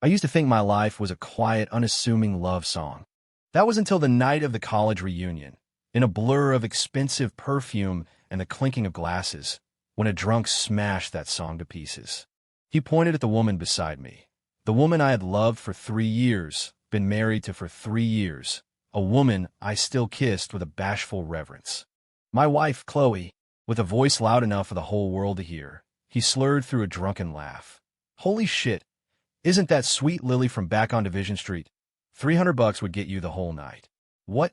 I used to think my life was a quiet, unassuming love song. That was until the night of the college reunion, in a blur of expensive perfume and the clinking of glasses, when a drunk smashed that song to pieces. He pointed at the woman beside me, the woman I had loved for 3 years, been married to for 3 years, a woman I still kissed with a bashful reverence. My wife, Chloe, with a voice loud enough for the whole world to hear. He slurred through a drunken laugh. Holy shit, isn't that sweet Lily from back on Division Street? $300 would get you the whole night. What?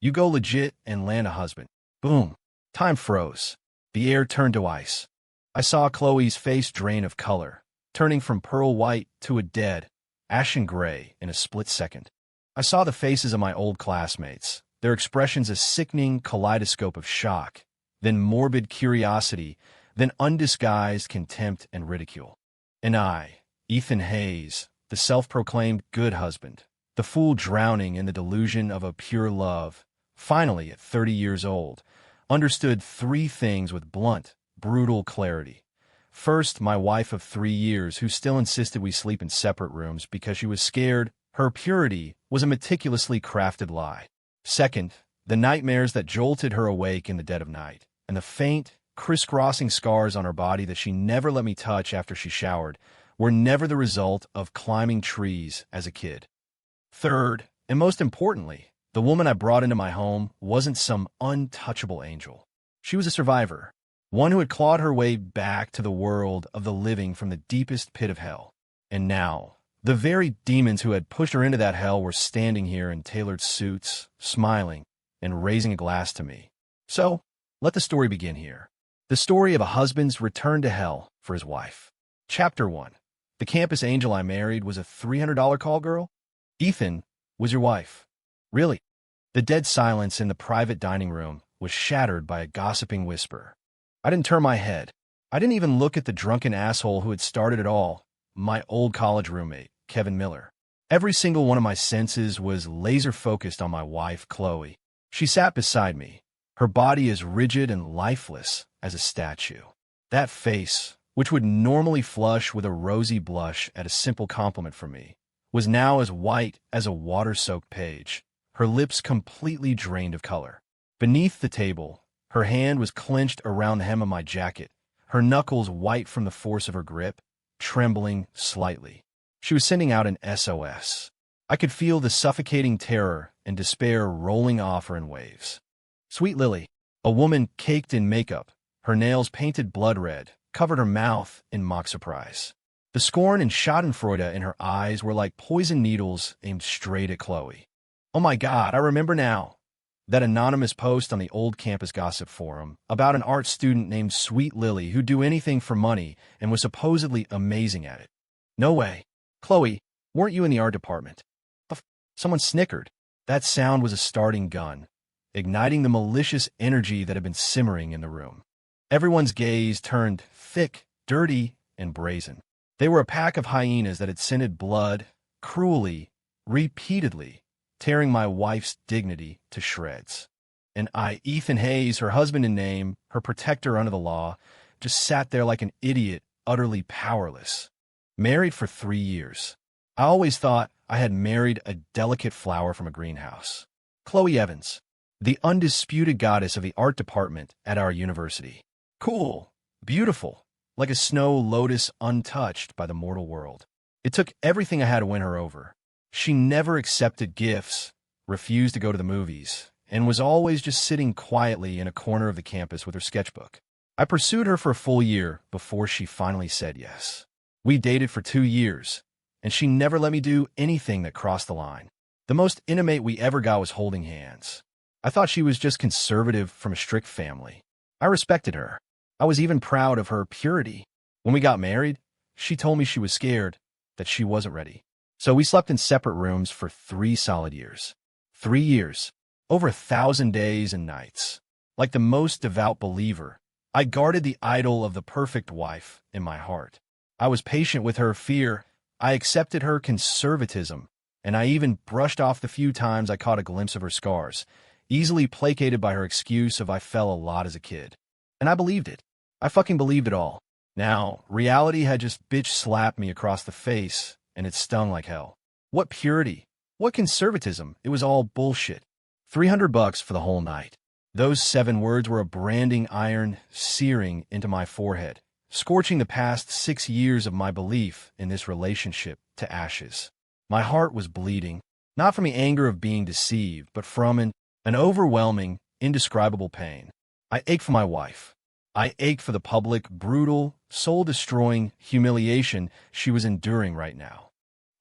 You go legit and land a husband. Boom. Time froze. The air turned to ice. I saw Chloe's face drain of color, turning from pearl white to a dead, ashen gray in a split second. I saw the faces of my old classmates, their expressions a sickening kaleidoscope of shock, then morbid curiosity, then undisguised contempt and ridicule. And I, Ethan Hayes, the self-proclaimed good husband, the fool drowning in the delusion of a pure love, finally at 30 years old, understood three things with blunt, brutal clarity. First, my wife of 3 years, who still insisted we sleep in separate rooms because she was scared her purity was a meticulously crafted lie. Second, the nightmares that jolted her awake in the dead of night, and the faint, crisscrossing scars on her body that she never let me touch after she showered, were never the result of climbing trees as a kid. Third, and most importantly, the woman I brought into my home wasn't some untouchable angel. She was a survivor, one who had clawed her way back to the world of the living from the deepest pit of hell. And now, the very demons who had pushed her into that hell were standing here in tailored suits, smiling, and raising a glass to me. So, let the story begin here. The story of a husband's return to hell for his wife. Chapter 1. The campus angel I married was a $300 call girl? Ethan was your wife. Really? The dead silence in the private dining room was shattered by a gossiping whisper. I didn't turn my head. I didn't even look at the drunken asshole who had started it all, my old college roommate, Kevin Miller. Every single one of my senses was laser-focused on my wife, Chloe. She sat beside me, her body as rigid and lifeless as a statue. That face, which would normally flush with a rosy blush at a simple compliment from me, was now as white as a water-soaked page, her lips completely drained of color. Beneath the table, her hand was clenched around the hem of my jacket, her knuckles white from the force of her grip, trembling slightly. She was sending out an SOS. I could feel the suffocating terror and despair rolling off her in waves. Sweet Lily, a woman caked in makeup, her nails painted blood red, covered her mouth in mock surprise. The scorn and schadenfreude in her eyes were like poison needles aimed straight at Chloe. Oh my God, I remember now. That anonymous post on the old campus gossip forum about an art student named Sweet Lily who'd do anything for money and was supposedly amazing at it. No way. Chloe, weren't you in the art department? Someone snickered. That sound was a starting gun, igniting the malicious energy that had been simmering in the room. Everyone's gaze turned thick, dirty, and brazen. They were a pack of hyenas that had scented blood, cruelly, repeatedly, tearing my wife's dignity to shreds. And I, Ethan Hayes, her husband in name, her protector under the law, just sat there like an idiot, utterly powerless. Married for 3 years. I always thought I had married a delicate flower from a greenhouse. Chloe Evans, the undisputed goddess of the art department at our university. Cool, beautiful, like a snow lotus untouched by the mortal world. It took everything I had to win her over. She never accepted gifts, refused to go to the movies, and was always just sitting quietly in a corner of the campus with her sketchbook. I pursued her for a full year before she finally said yes. We dated for 2 years, and she never let me do anything that crossed the line. The most intimate we ever got was holding hands. I thought she was just conservative from a strict family. I respected her. I was even proud of her purity. When we got married, she told me she was scared, that she wasn't ready. So we slept in separate rooms for 3 solid years. 3 years. Over 1,000 days and nights. Like the most devout believer, I guarded the idol of the perfect wife in my heart. I was patient with her fear. I accepted her conservatism, and I even brushed off the few times I caught a glimpse of her scars, easily placated by her excuse of I fell a lot as a kid. And I believed it. I fucking believed it all. Now, reality had just bitch slapped me across the face, and it stung like hell. What purity? What conservatism? It was all bullshit. $300 for the whole night. Those 7 words were a branding iron searing into my forehead, scorching the past 6 years of my belief in this relationship to ashes. My heart was bleeding, not from the anger of being deceived, but from an overwhelming, indescribable pain. I ached for my wife. I ached for the public, brutal, soul-destroying humiliation she was enduring right now.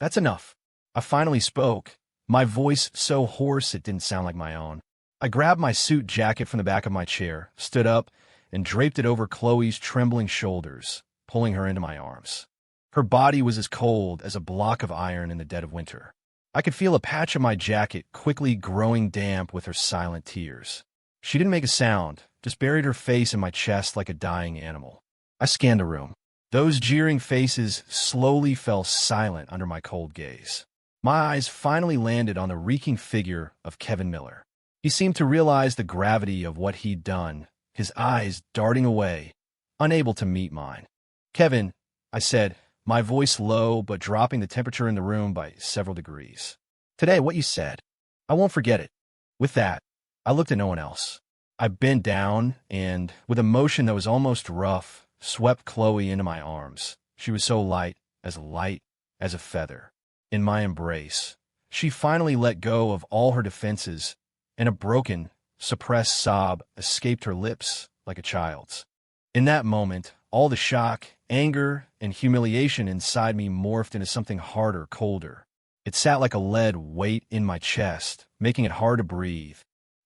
That's enough. I finally spoke, my voice so hoarse it didn't sound like my own. I grabbed my suit jacket from the back of my chair, stood up, and draped it over Chloe's trembling shoulders, pulling her into my arms. Her body was as cold as a block of iron in the dead of winter. I could feel a patch of my jacket quickly growing damp with her silent tears. She didn't make a sound, just buried her face in my chest like a dying animal. I scanned the room. Those jeering faces slowly fell silent under my cold gaze. My eyes finally landed on the reeking figure of Kevin Miller. He seemed to realize the gravity of what he'd done, his eyes darting away, unable to meet mine. "Kevin," I said, my voice low but dropping the temperature in the room by several degrees. "Today, what you said, I won't forget it." With that, I looked at no one else. I bent down and, with a motion that was almost rough, swept Chloe into my arms. She was so light as a feather. In my embrace, she finally let go of all her defenses, and a broken, suppressed sob escaped her lips like a child's. In that moment, all the shock, anger, and humiliation inside me morphed into something harder, colder. It sat like a lead weight in my chest, making it hard to breathe.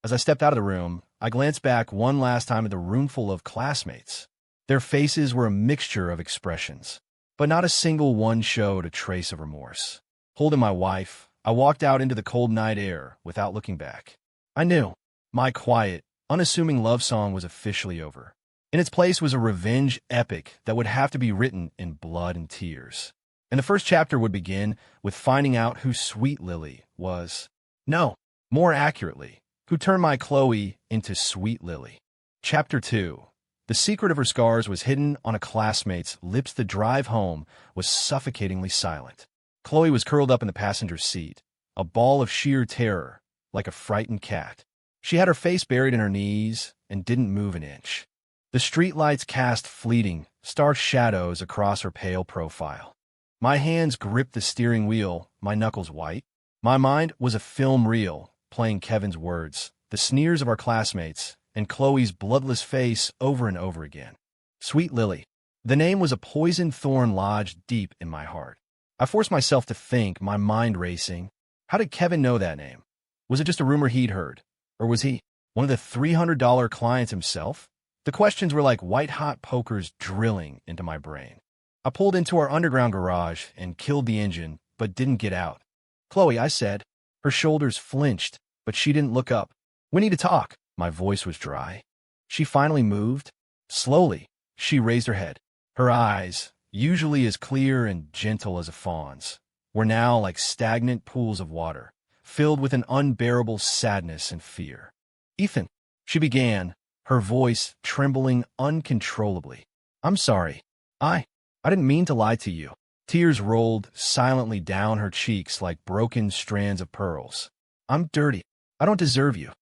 As I stepped out of the room, I glanced back one last time at the roomful of classmates. Their faces were a mixture of expressions, but not a single one showed a trace of remorse. Holding my wife, I walked out into the cold night air without looking back. I knew my quiet, unassuming love song was officially over. In its place was a revenge epic that would have to be written in blood and tears. And the first chapter would begin with finding out who Sweet Lily was. No, more accurately, who turned my Chloe into Sweet Lily. Chapter 2. The secret of her scars was hidden on a classmate's lips. The drive home was suffocatingly silent. Chloe was curled up in the passenger seat, a ball of sheer terror, like a frightened cat. She had her face buried in her knees and didn't move an inch. The streetlights cast fleeting, stark shadows across her pale profile. My hands gripped the steering wheel, my knuckles white. My mind was a film reel, playing Kevin's words, the sneers of our classmates, and Chloe's bloodless face over and over again. Sweet Lily. The name was a poisoned thorn lodged deep in my heart. I forced myself to think, my mind racing. How did Kevin know that name? Was it just a rumor he'd heard? Or was he one of the $300 clients himself? The questions were like white-hot pokers drilling into my brain. I pulled into our underground garage and killed the engine, but didn't get out. "Chloe," I said. Her shoulders flinched, but she didn't look up. "We need to talk." My voice was dry. She finally moved. Slowly, she raised her head. Her eyes, usually as clear and gentle as a fawn's, were now like stagnant pools of water, filled with an unbearable sadness and fear. "Ethan," she began, her voice trembling uncontrollably. "I'm sorry. I didn't mean to lie to you." Tears rolled silently down her cheeks like broken strands of pearls. "I'm dirty. I don't deserve you."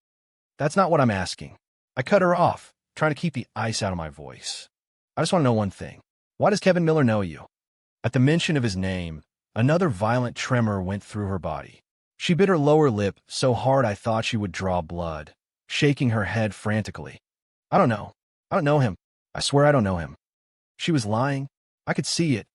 "That's not what I'm asking." I cut her off, trying to keep the ice out of my voice. "I just want to know one thing. Why does Kevin Miller know you?" At the mention of his name, another violent tremor went through her body. She bit her lower lip so hard I thought she would draw blood, shaking her head frantically. "I don't know. I don't know him. I swear I don't know him." She was lying. I could see it.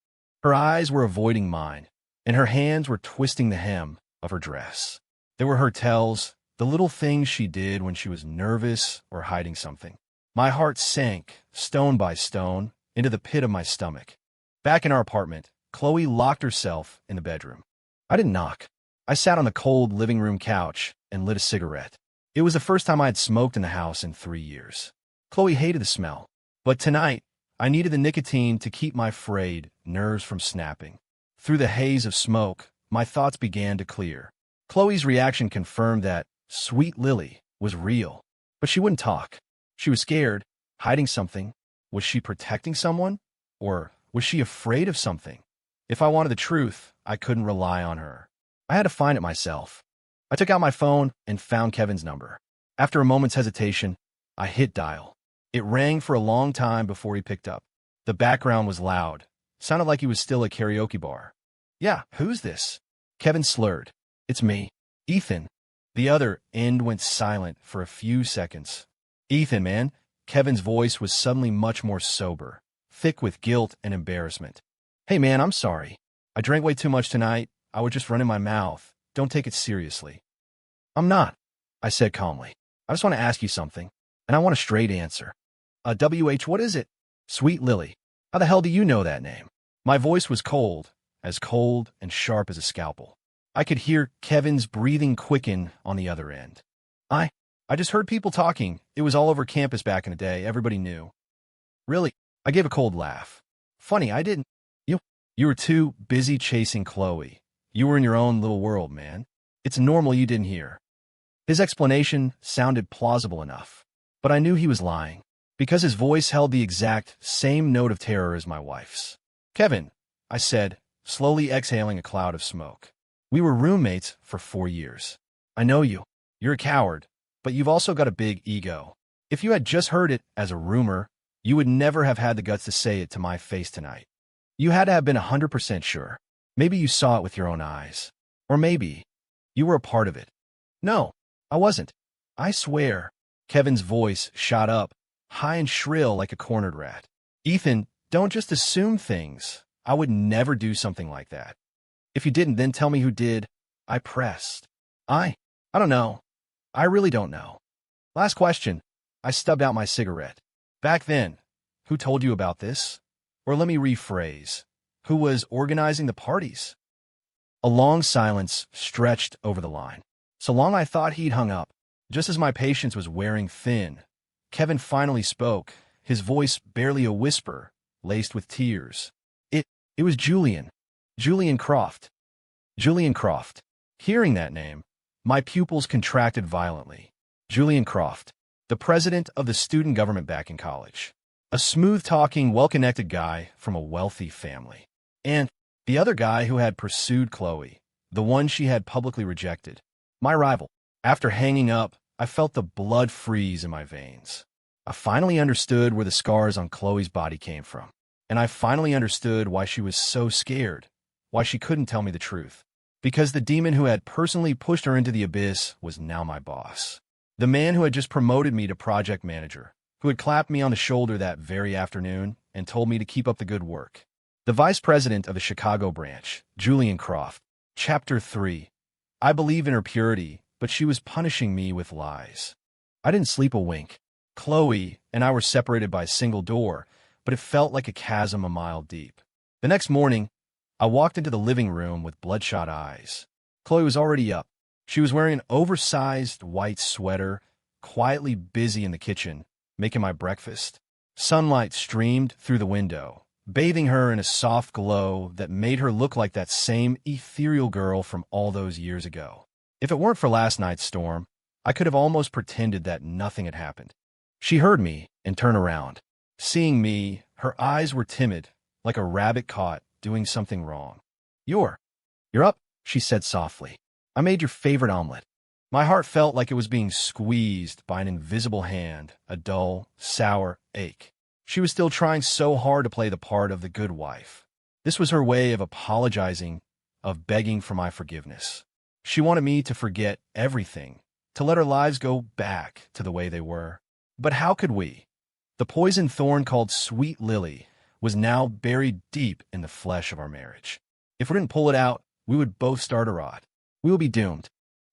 Her eyes were avoiding mine, and her hands were twisting the hem of her dress. There were her tells, the little things she did when she was nervous or hiding something. My heart sank, stone by stone, into the pit of my stomach. Back in our apartment, Chloe locked herself in the bedroom. I didn't knock. I sat on the cold living room couch and lit a cigarette. It was the first time I had smoked in the house in 3 years. Chloe hated the smell, but tonight, I needed the nicotine to keep my frayed nerves from snapping. Through the haze of smoke, my thoughts began to clear. Chloe's reaction confirmed that Sweet Lily was real, but she wouldn't talk. She was scared, hiding something. Was she protecting someone? Or was she afraid of something? If I wanted the truth, I couldn't rely on her. I had to find it myself. I took out my phone and found Kevin's number. After a moment's hesitation, I hit dial. It rang for a long time before he picked up. The background was loud. Sounded like he was still at karaoke bar. Yeah, who's this? Kevin slurred. It's me. Ethan. The other end went silent for a few seconds. Ethan, man. Kevin's voice was suddenly much more sober, thick with guilt and embarrassment. Hey, man, I'm sorry. I drank way too much tonight. I was just running my mouth. Don't take it seriously. I'm not, I said calmly. I just want to ask you something, and I want a straight answer. WH, what is it? Sweet Lily. How the hell do you know that name? My voice was cold and sharp as a scalpel. I could hear Kevin's breathing quicken on the other end. I just heard people talking. It was all over campus back in the day. Everybody knew. Really? I gave a cold laugh. Funny, I didn't. You were too busy chasing Chloe. You were in your own little world, man. It's normal you didn't hear. His explanation sounded plausible enough, but I knew he was lying, because his voice held the exact same note of terror as my wife's. Kevin, I said, slowly exhaling a cloud of smoke. We were roommates for 4 years. I know you. You're a coward, but you've also got a big ego. If you had just heard it as a rumor, you would never have had the guts to say it to my face tonight. You had to have been 100% sure. Maybe you saw it with your own eyes. Or maybe you were a part of it. No, I wasn't. I swear. Kevin's voice shot up, high and shrill like a cornered rat. Ethan, don't just assume things. I would never do something like that. If you didn't, then tell me who did. I pressed. I don't know. I really don't know. Last question. I stubbed out my cigarette. Back then, who told you about this? Or let me rephrase. Who was organizing the parties? A long silence stretched over the line. So long I thought he'd hung up. Just as my patience was wearing thin, Kevin finally spoke, his voice barely a whisper, laced with tears. It was Julian. Julian Croft. Julian Croft. Hearing that name, my pupils contracted violently. Julian Croft, the president of the student government back in college. A smooth-talking, well-connected guy from a wealthy family. And the other guy who had pursued Chloe, the one she had publicly rejected. My rival. After hanging up, I felt the blood freeze in my veins. I finally understood where the scars on Chloe's body came from. And I finally understood why she was so scared, why she couldn't tell me the truth. Because the demon who had personally pushed her into the abyss was now my boss. The man who had just promoted me to project manager, who had clapped me on the shoulder that very afternoon and told me to keep up the good work. The vice president of the Chicago branch, Julian Croft. Chapter 3. I believe in her purity, but she was punishing me with lies. I didn't sleep a wink. Chloe and I were separated by a single door, but it felt like a chasm a mile deep. The next morning, I walked into the living room with bloodshot eyes. Chloe was already up. She was wearing an oversized white sweater, quietly busy in the kitchen, making my breakfast. Sunlight streamed through the window, bathing her in a soft glow that made her look like that same ethereal girl from all those years ago. If it weren't for last night's storm, I could have almost pretended that nothing had happened. She heard me and turned around. Seeing me, her eyes were timid, like a rabbit caught doing something wrong. You're up, she said softly. I made your favorite omelet. My heart felt like it was being squeezed by an invisible hand, a dull, sour ache. She was still trying so hard to play the part of the good wife. This was her way of apologizing, of begging for my forgiveness. She wanted me to forget everything, to let our lives go back to the way they were. But how could we? The poison thorn called Sweet Lily was now buried deep in the flesh of our marriage. If we didn't pull it out, we would both start a rot. We would be doomed.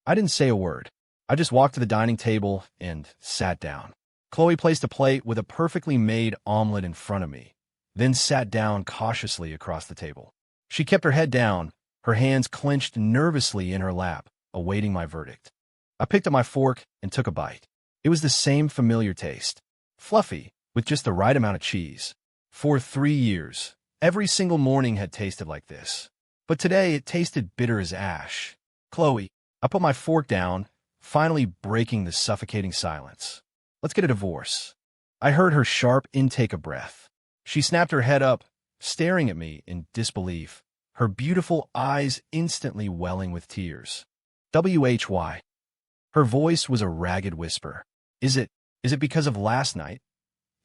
I didn't say a word. I just walked to the dining table and sat down. Chloe placed a plate with a perfectly made omelet in front of me, then sat down cautiously across the table. She kept her head down, her hands clenched nervously in her lap, awaiting my verdict. I picked up my fork and took a bite. It was the same familiar taste, fluffy, with just the right amount of cheese. For 3 years, every single morning had tasted like this. But today it tasted bitter as ash. Chloe, I put my fork down, finally breaking the suffocating silence. Let's get a divorce. I heard her sharp intake of breath. She snapped her head up, staring at me in disbelief, her beautiful eyes instantly welling with tears. Why? Her voice was a ragged whisper. Is it because of last night?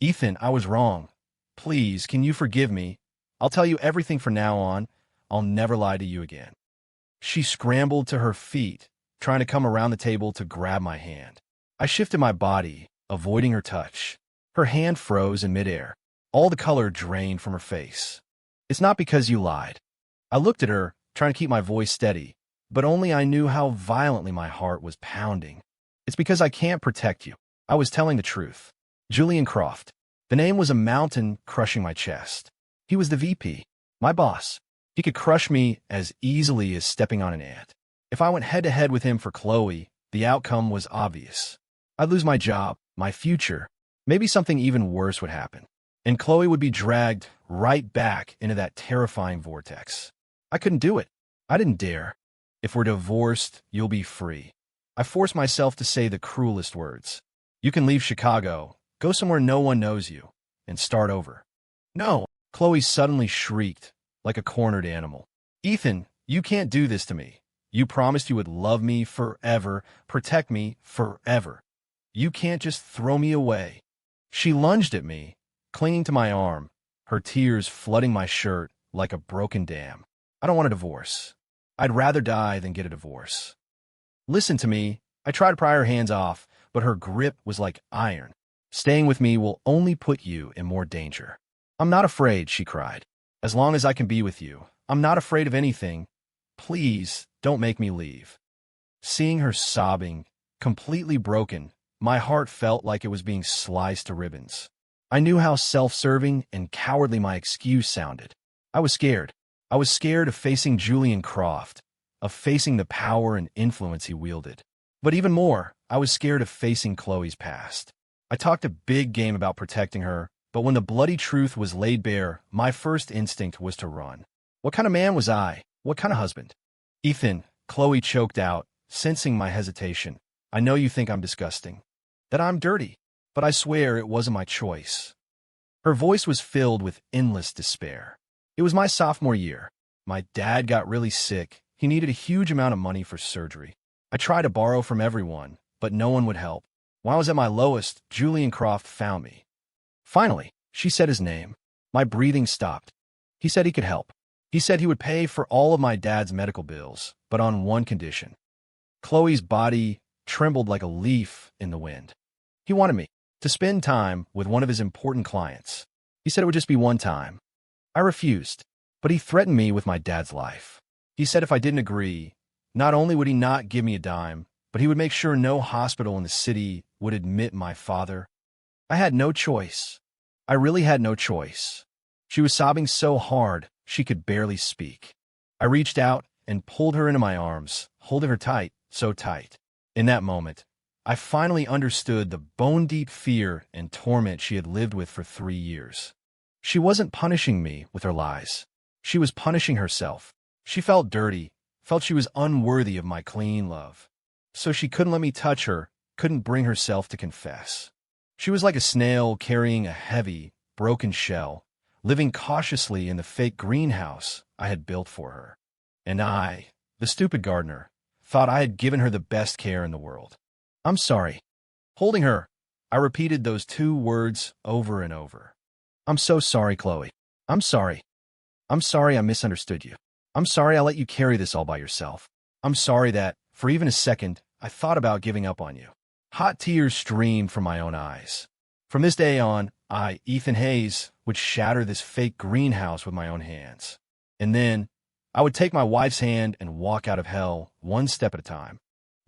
Ethan, I was wrong. Please, can you forgive me? I'll tell you everything from now on. I'll never lie to you again. She scrambled to her feet, trying to come around the table to grab my hand. I shifted my body, avoiding her touch. Her hand froze in midair. All the color drained from her face. It's not because you lied. I looked at her, trying to keep my voice steady, but only I knew how violently my heart was pounding. It's because I can't protect you. I was telling the truth. Julian Croft. The name was a mountain crushing my chest. He was the VP, my boss. He could crush me as easily as stepping on an ant. If I went head-to-head with him for Chloe, the outcome was obvious. I'd lose my job, my future. Maybe something even worse would happen. And Chloe would be dragged right back into that terrifying vortex. I couldn't do it. I didn't dare. If we're divorced, you'll be free. I forced myself to say the cruelest words. You can leave Chicago, go somewhere no one knows you, and start over. No, Chloe suddenly shrieked, like a cornered animal. Ethan, you can't do this to me. You promised you would love me forever, protect me forever. You can't just throw me away. She lunged at me, clinging to my arm, her tears flooding my shirt like a broken dam. I don't want a divorce. I'd rather die than get a divorce. Listen to me. I tried to pry her hands off, but her grip was like iron. Staying with me will only put you in more danger. I'm not afraid, she cried. As long as I can be with you, I'm not afraid of anything. Please, don't make me leave. Seeing her sobbing, completely broken, my heart felt like it was being sliced to ribbons. I knew how self-serving and cowardly my excuse sounded. I was scared. I was scared of facing Julian Croft, of facing the power and influence he wielded. But even more, I was scared of facing Chloe's past. I talked a big game about protecting her, but when the bloody truth was laid bare, my first instinct was to run. What kind of man was I? What kind of husband? Ethan, Chloe choked out, sensing my hesitation. I know you think I'm disgusting, that I'm dirty, but I swear it wasn't my choice. Her voice was filled with endless despair. It was my sophomore year. My dad got really sick. He needed a huge amount of money for surgery. I tried to borrow from everyone, but no one would help. When I was at my lowest, Julian Croft found me. Finally, she said his name. My breathing stopped. He said he could help. He said he would pay for all of my dad's medical bills, but on one condition. Chloe's body trembled like a leaf in the wind. He wanted me to spend time with one of his important clients. He said it would just be one time. I refused, but he threatened me with my dad's life. He said if I didn't agree, not only would he not give me a dime, but he would make sure no hospital in the city would admit my father. I had no choice. I really had no choice. She was sobbing so hard, she could barely speak. I reached out and pulled her into my arms, holding her tight, so tight. In that moment, I finally understood the bone-deep fear and torment she had lived with for 3 years. She wasn't punishing me with her lies. She was punishing herself. She felt dirty, felt she was unworthy of my clean love. So she couldn't let me touch her, couldn't bring herself to confess. She was like a snail carrying a heavy, broken shell, living cautiously in the fake greenhouse I had built for her. And I, the stupid gardener, thought I had given her the best care in the world. I'm sorry. Holding her, I repeated those 2 words over and over. I'm so sorry, Chloe. I'm sorry. I'm sorry I misunderstood you. I'm sorry I let you carry this all by yourself. I'm sorry that, for even a second, I thought about giving up on you. Hot tears streamed from my own eyes. From this day on, I, Ethan Hayes, would shatter this fake greenhouse with my own hands. And then, I would take my wife's hand and walk out of hell, one step at a time.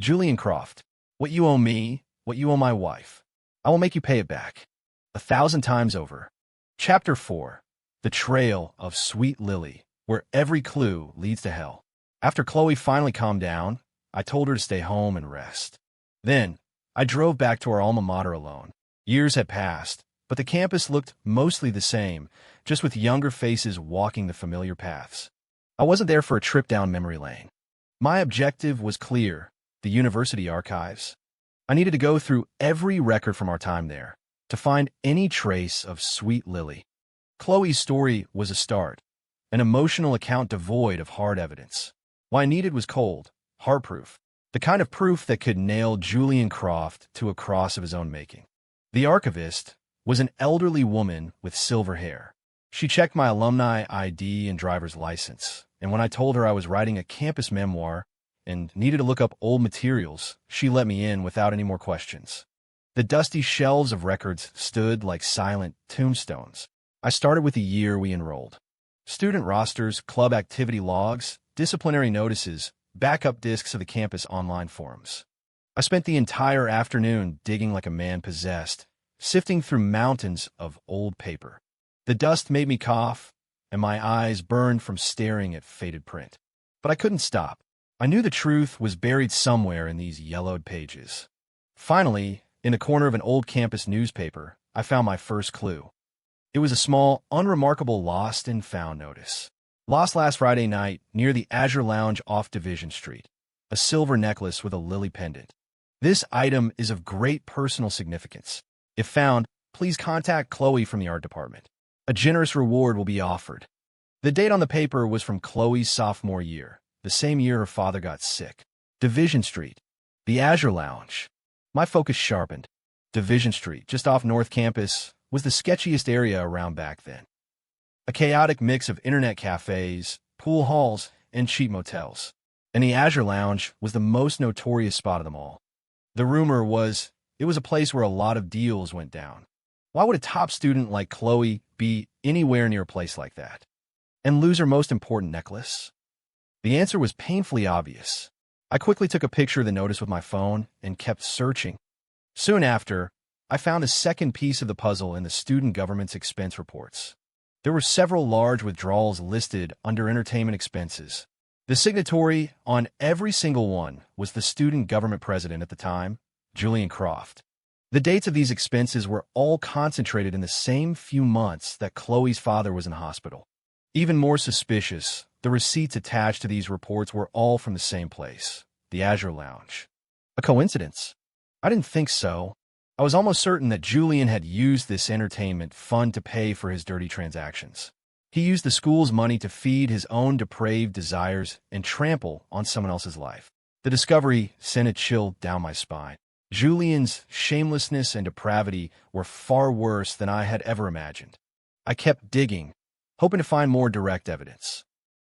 Julian Croft, what you owe me, what you owe my wife, I will make you pay it back. 1,000 times over. Chapter 4. The Trail of Sweet Lily, where every clue leads to hell. After Chloe finally calmed down, I told her to stay home and rest. Then, I drove back to our alma mater alone. Years had passed, but the campus looked mostly the same, just with younger faces walking the familiar paths. I wasn't there for a trip down memory lane. My objective was clear: the university archives. I needed to go through every record from our time there to find any trace of Sweet Lily. Chloe's story was a start, an emotional account devoid of hard evidence. What I needed was cold, hard proof, the kind of proof that could nail Julian Croft to a cross of his own making. The archivist was an elderly woman with silver hair. She checked my alumni ID and driver's license, and when I told her I was writing a campus memoir and needed to look up old materials, she let me in without any more questions. The dusty shelves of records stood like silent tombstones. I started with the year we enrolled. Student rosters, club activity logs, disciplinary notices, backup discs of the campus online forums. I spent the entire afternoon digging like a man possessed, sifting through mountains of old paper. The dust made me cough, and my eyes burned from staring at faded print. But I couldn't stop. I knew the truth was buried somewhere in these yellowed pages. Finally, in a corner of an old campus newspaper, I found my first clue. It was a small, unremarkable lost and found notice. Lost last Friday night near the Azure Lounge off Division Street. A silver necklace with a lily pendant. This item is of great personal significance. If found, please contact Chloe from the art department. A generous reward will be offered. The date on the paper was from Chloe's sophomore year, the same year her father got sick. Division Street. The Azure Lounge. My focus sharpened. Division Street, just off North Campus, was the sketchiest area around back then. A chaotic mix of internet cafes, pool halls, and cheap motels. And the Azure Lounge was the most notorious spot of them all. The rumor was it was a place where a lot of deals went down. Why would a top student like Chloe be anywhere near a place like that? And lose her most important necklace? The answer was painfully obvious. I quickly took a picture of the notice with my phone and kept searching. Soon after, I found a second piece of the puzzle in the student government's expense reports. There were several large withdrawals listed under entertainment expenses. The signatory on every single one was the student government president at the time, Julian Croft. The dates of these expenses were all concentrated in the same few months that Chloe's father was in hospital. Even more suspicious, the receipts attached to these reports were all from the same place, the Azure Lounge. A coincidence? I didn't think so. I was almost certain that Julian had used this entertainment fund to pay for his dirty transactions. He used the school's money to feed his own depraved desires and trample on someone else's life. The discovery sent a chill down my spine. Julian's shamelessness and depravity were far worse than I had ever imagined. I kept digging, hoping to find more direct evidence,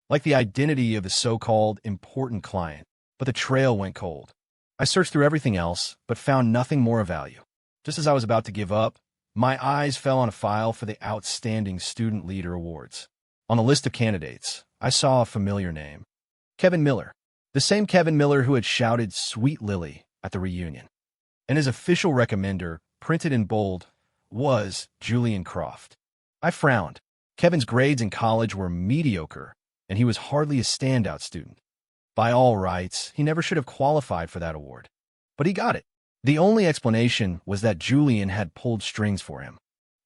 like the identity of the so-called important client, but the trail went cold. I searched through everything else, but found nothing more of value. Just as I was about to give up, my eyes fell on a file for the Outstanding Student Leader Awards. On the list of candidates, I saw a familiar name. Kevin Miller. The same Kevin Miller who had shouted "Sweet Lily" at the reunion. And his official recommender, printed in bold, was Julian Croft. I frowned. Kevin's grades in college were mediocre, and he was hardly a standout student. By all rights, he never should have qualified for that award. But he got it. The only explanation was that Julian had pulled strings for him.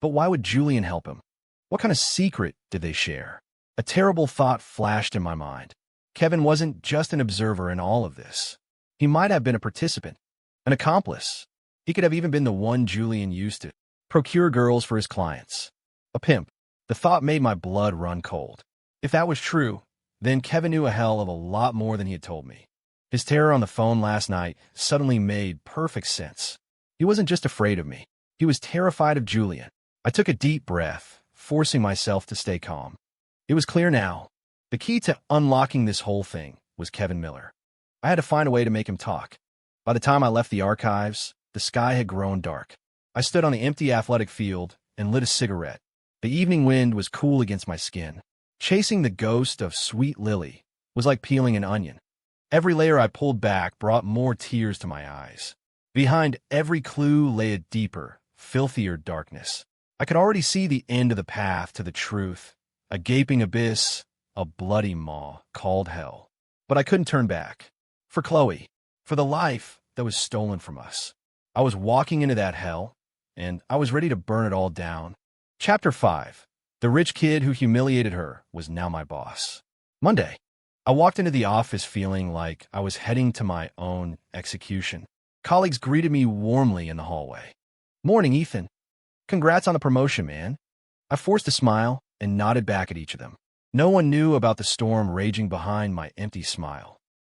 But why would Julian help him? What kind of secret did they share? A terrible thought flashed in my mind. Kevin wasn't just an observer in all of this. He might have been a participant, an accomplice. He could have even been the one Julian used to procure girls for his clients. A pimp. The thought made my blood run cold. If that was true, then Kevin knew a hell of a lot more than he had told me. His terror on the phone last night suddenly made perfect sense. He wasn't just afraid of me. He was terrified of Julian. I took a deep breath, forcing myself to stay calm. It was clear now. The key to unlocking this whole thing was Kevin Miller. I had to find a way to make him talk. By the time I left the archives, the sky had grown dark. I stood on the empty athletic field and lit a cigarette. The evening wind was cool against my skin. Chasing the ghost of Sweet Lily was like peeling an onion. Every layer I pulled back brought more tears to my eyes. Behind every clue lay a deeper, filthier darkness. I could already see the end of the path to the truth, a gaping abyss, a bloody maw called hell. But I couldn't turn back. For Chloe, for the life that was stolen from us. I was walking into that hell, and I was ready to burn it all down. Chapter 5. The rich kid who humiliated her was now my boss. Monday. I walked into the office feeling like I was heading to my own execution. Colleagues greeted me warmly in the hallway. "Morning, Ethan. Congrats on the promotion, man." I forced a smile and nodded back at each of them. No one knew about the storm raging behind my empty smile.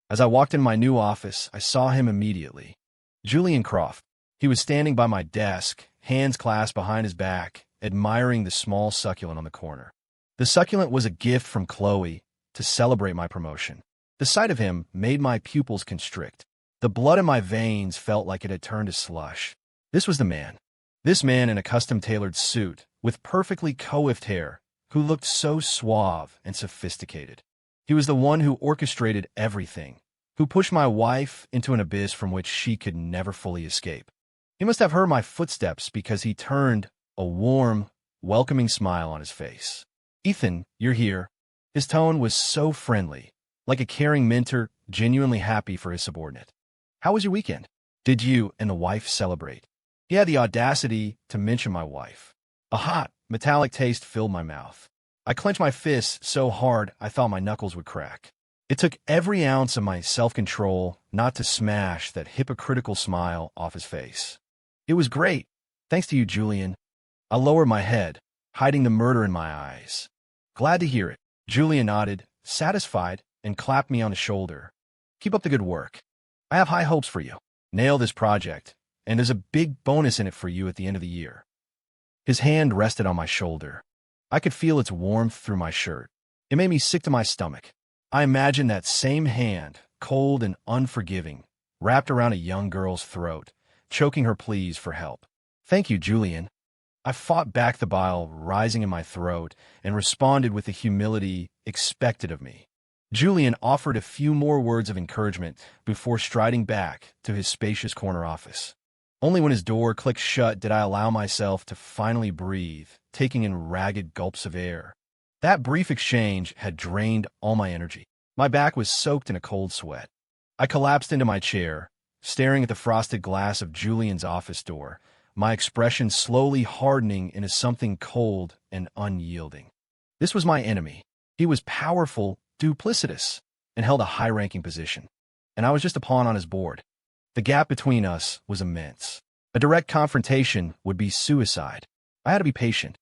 As I walked in my new office, I saw him immediately. Julian Croft. He was standing by my desk, hands clasped behind his back, admiring the small succulent on the corner. The succulent was a gift from Chloe to celebrate my promotion. The sight of him made my pupils constrict. The blood in my veins felt like it had turned to slush. This was the man. This man in a custom-tailored suit, with perfectly coiffed hair, who looked so suave and sophisticated. He was the one who orchestrated everything, who pushed my wife into an abyss from which she could never fully escape. He must have heard my footsteps because he turned, a warm, welcoming smile on his face. "Ethan, you're here." His tone was so friendly, like a caring mentor genuinely happy for his subordinate. "How was your weekend? Did you and the wife celebrate?" He had the audacity to mention my wife. A hot, metallic taste filled my mouth. I clenched my fists so hard I thought my knuckles would crack. It took every ounce of my self-control not to smash that hypocritical smile off his face. "It was great. Thanks to you, Julian." I lowered my head, hiding the murder in my eyes. "Glad to hear it." Julian nodded, satisfied, and clapped me on the shoulder. "Keep up the good work. I have high hopes for you. Nail this project, and there's a big bonus in it for you at the end of the year." His hand rested on my shoulder. I could feel its warmth through my shirt. It made me sick to my stomach. I imagined that same hand, cold and unforgiving, wrapped around a young girl's throat, choking her pleas for help. "Thank you, Julian." I fought back the bile rising in my throat and responded with the humility expected of me. Julian offered a few more words of encouragement before striding back to his spacious corner office. Only when his door clicked shut did I allow myself to finally breathe, taking in ragged gulps of air. That brief exchange had drained all my energy. My back was soaked in a cold sweat. I collapsed into my chair, staring at the frosted glass of Julian's office door, my expression slowly hardening into something cold and unyielding. This was my enemy. He was powerful, duplicitous, and held a high-ranking position. And I was just a pawn on his board. The gap between us was immense. A direct confrontation would be suicide. I had to be patient,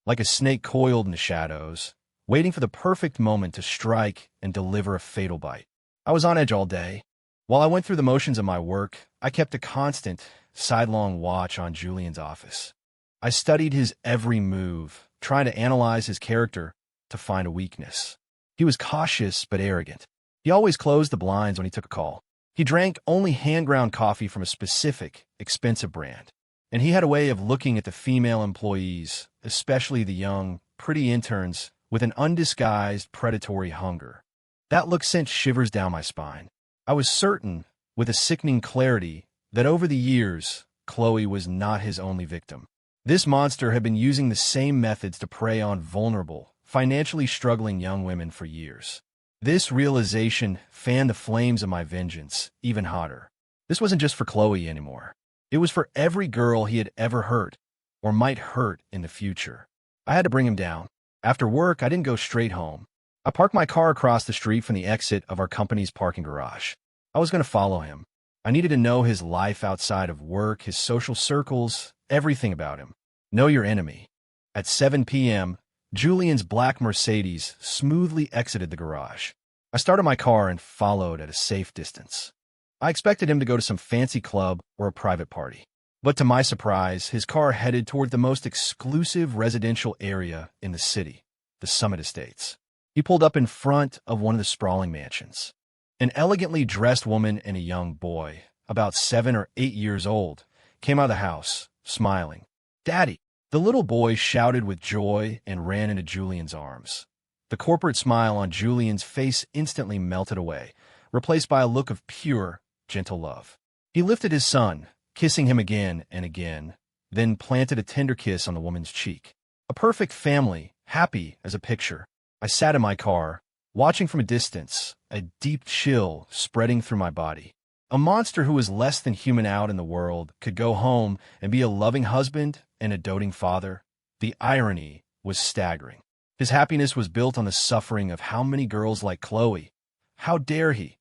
like a snake coiled in the shadows, waiting for the perfect moment to strike and deliver a fatal bite. I was on edge all day. While I went through the motions of my work, I kept a constant, sidelong watch on Julian's office. I studied his every move, trying to analyze his character to find a weakness. He was cautious but arrogant. He always closed the blinds when he took a call. He drank only hand-ground coffee from a specific, expensive brand. And he had a way of looking at the female employees, especially the young, pretty interns, with an undisguised predatory hunger. That look sent shivers down my spine. I was certain, with a sickening clarity, that over the years, Chloe was not his only victim. This monster had been using the same methods to prey on vulnerable, financially struggling young women for years. This realization fanned the flames of my vengeance even hotter. This wasn't just for Chloe anymore. It was for every girl he had ever hurt, or might hurt in the future. I had to bring him down. After work, I didn't go straight home. I parked my car across the street from the exit of our company's parking garage. I was going to follow him. I needed to know his life outside of work, his social circles, everything about him. Know your enemy. At 7 p.m., Julian's black Mercedes smoothly exited the garage. I started my car and followed at a safe distance. I expected him to go to some fancy club or a private party. But to my surprise, his car headed toward the most exclusive residential area in the city, the Summit Estates. He pulled up in front of one of the sprawling mansions. An elegantly dressed woman and a young boy, about 7 or 8 years old, came out of the house, smiling. "Daddy!" The little boy shouted with joy and ran into Julian's arms. The corporate smile on Julian's face instantly melted away, replaced by a look of pure, gentle love. He lifted his son, kissing him again and again, then planted a tender kiss on the woman's cheek. A perfect family, happy as a picture. I sat in my car, watching from a distance, a deep chill spreading through my body. A monster who was less than human out in the world could go home and be a loving husband and a doting father. The irony was staggering. His happiness was built on the suffering of how many girls like Chloe. How dare he?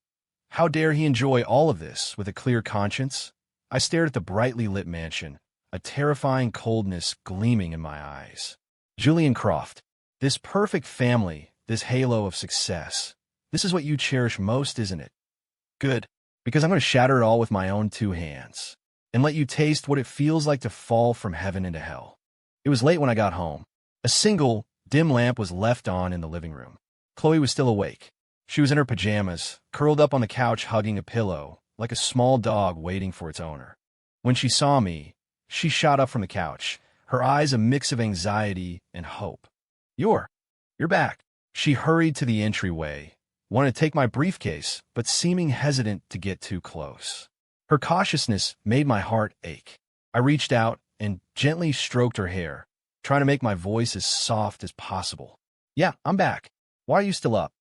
How dare he enjoy all of this with a clear conscience? I stared at the brightly lit mansion, a terrifying coldness gleaming in my eyes. Julian Croft. This perfect family this halo of success. This is what you cherish most, isn't it? Good, because I'm going to shatter it all with my own 2 hands and let you taste what it feels like to fall from heaven into hell. It was late when I got home. A single, dim lamp was left on in the living room. Chloe was still awake. She was in her pajamas, curled up on the couch hugging a pillow, like a small dog waiting for its owner. When she saw me, she shot up from the couch, her eyes a mix of anxiety and hope. You're back. She hurried to the entryway, wanted to take my briefcase, but seeming hesitant to get too close. Her cautiousness made my heart ache. I reached out and gently stroked her hair, trying to make my voice as soft as possible. Yeah, I'm back. Why are you still up?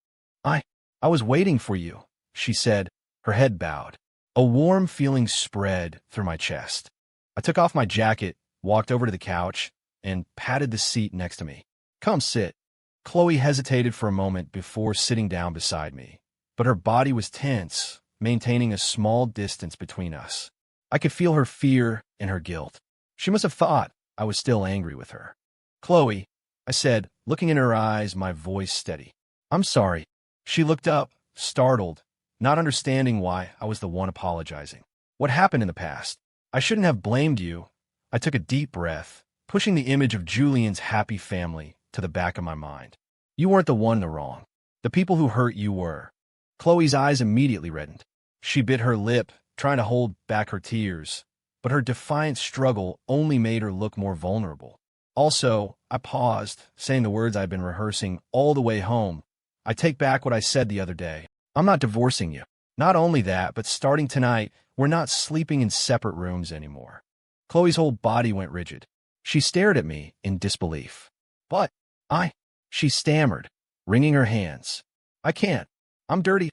I was waiting for you, she said, her head bowed. A warm feeling spread through my chest. I took off my jacket, walked over to the couch, and patted the seat next to me. Come sit. Chloe hesitated for a moment before sitting down beside me, but her body was tense, maintaining a small distance between us. I could feel her fear and her guilt. She must have thought I was still angry with her. Chloe, I said, looking in her eyes, my voice steady. I'm sorry. She looked up, startled, not understanding why I was the one apologizing. What happened in the past? I shouldn't have blamed you. I took a deep breath, pushing the image of Julian's happy family to the back of my mind. You weren't the one in the wrong. The people who hurt you were. Chloe's eyes immediately reddened. She bit her lip, trying to hold back her tears, but her defiant struggle only made her look more vulnerable. Also, I paused, saying the words I'd been rehearsing all the way home. I take back what I said the other day. I'm not divorcing you. Not only that, but starting tonight, we're not sleeping in separate rooms anymore. Chloe's whole body went rigid. She stared at me in disbelief. But she stammered, wringing her hands. I can't. I'm dirty.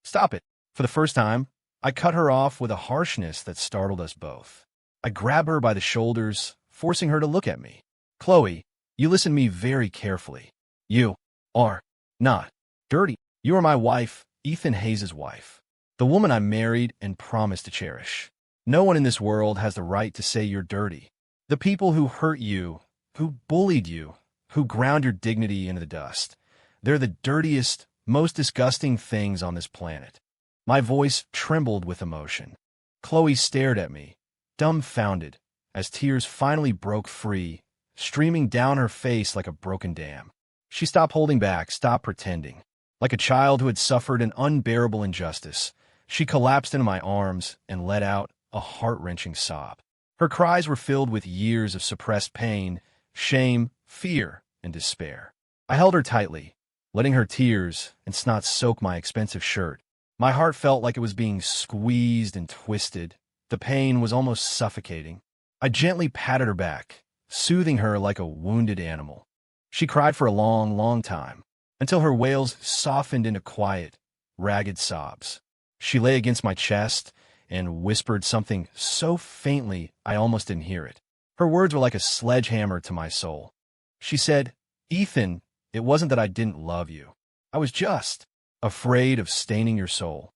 Stop it. For the first time, I cut her off with a harshness that startled us both. I grabbed her by the shoulders, forcing her to look at me. Chloe, you listen to me very carefully. You are not dirty. You are my wife, Ethan Hayes' wife. The woman I married and promised to cherish. No one in this world has the right to say you're dirty. The people who hurt you, who bullied you, who ground your dignity into the dust, they're the dirtiest, most disgusting things on this planet. My voice trembled with emotion. Chloe stared at me, dumbfounded, as tears finally broke free, streaming down her face like a broken dam. She stopped holding back, stopped pretending. Like a child who had suffered an unbearable injustice, she collapsed into my arms and let out a heart-wrenching sob. Her cries were filled with years of suppressed pain, shame, fear, and despair. I held her tightly, letting her tears and snot soak my expensive shirt. My heart felt like it was being squeezed and twisted. The pain was almost suffocating. I gently patted her back, soothing her like a wounded animal. She cried for a long, long time, until her wails softened into quiet, ragged sobs. She lay against my chest and whispered something so faintly I almost didn't hear it. Her words were like a sledgehammer to my soul. She said, Ethan, it wasn't that I didn't love you. I was just afraid of staining your soul.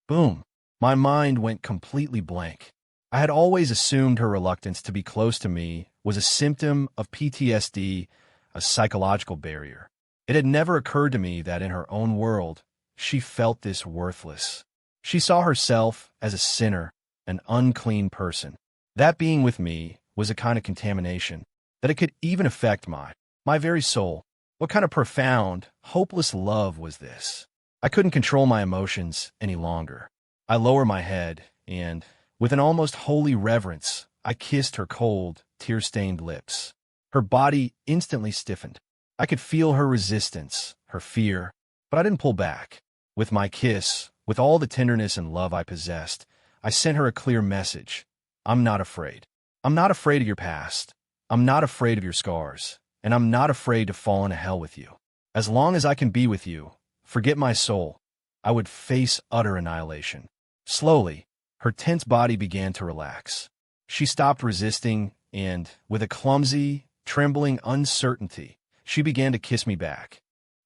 Boom. My mind went completely blank. I had always assumed her reluctance to be close to me was a symptom of PTSD, a psychological barrier. It had never occurred to me that in her own world, she felt this worthless. She saw herself as a sinner, an unclean person. That being with me was a kind of contamination, that it could even affect my very soul. What kind of profound, hopeless love was this? I couldn't control my emotions any longer. I lowered my head, and, with an almost holy reverence, I kissed her cold, tear-stained lips. Her body instantly stiffened. I could feel her resistance, her fear, but I didn't pull back. With my kiss, with all the tenderness and love I possessed, I sent her a clear message. I'm not afraid. I'm not afraid of your past. I'm not afraid of your scars, and I'm not afraid to fall into hell with you. As long as I can be with you, forget my soul, I would face utter annihilation. Slowly, her tense body began to relax. She stopped resisting, and, with a clumsy, trembling uncertainty, she began to kiss me back.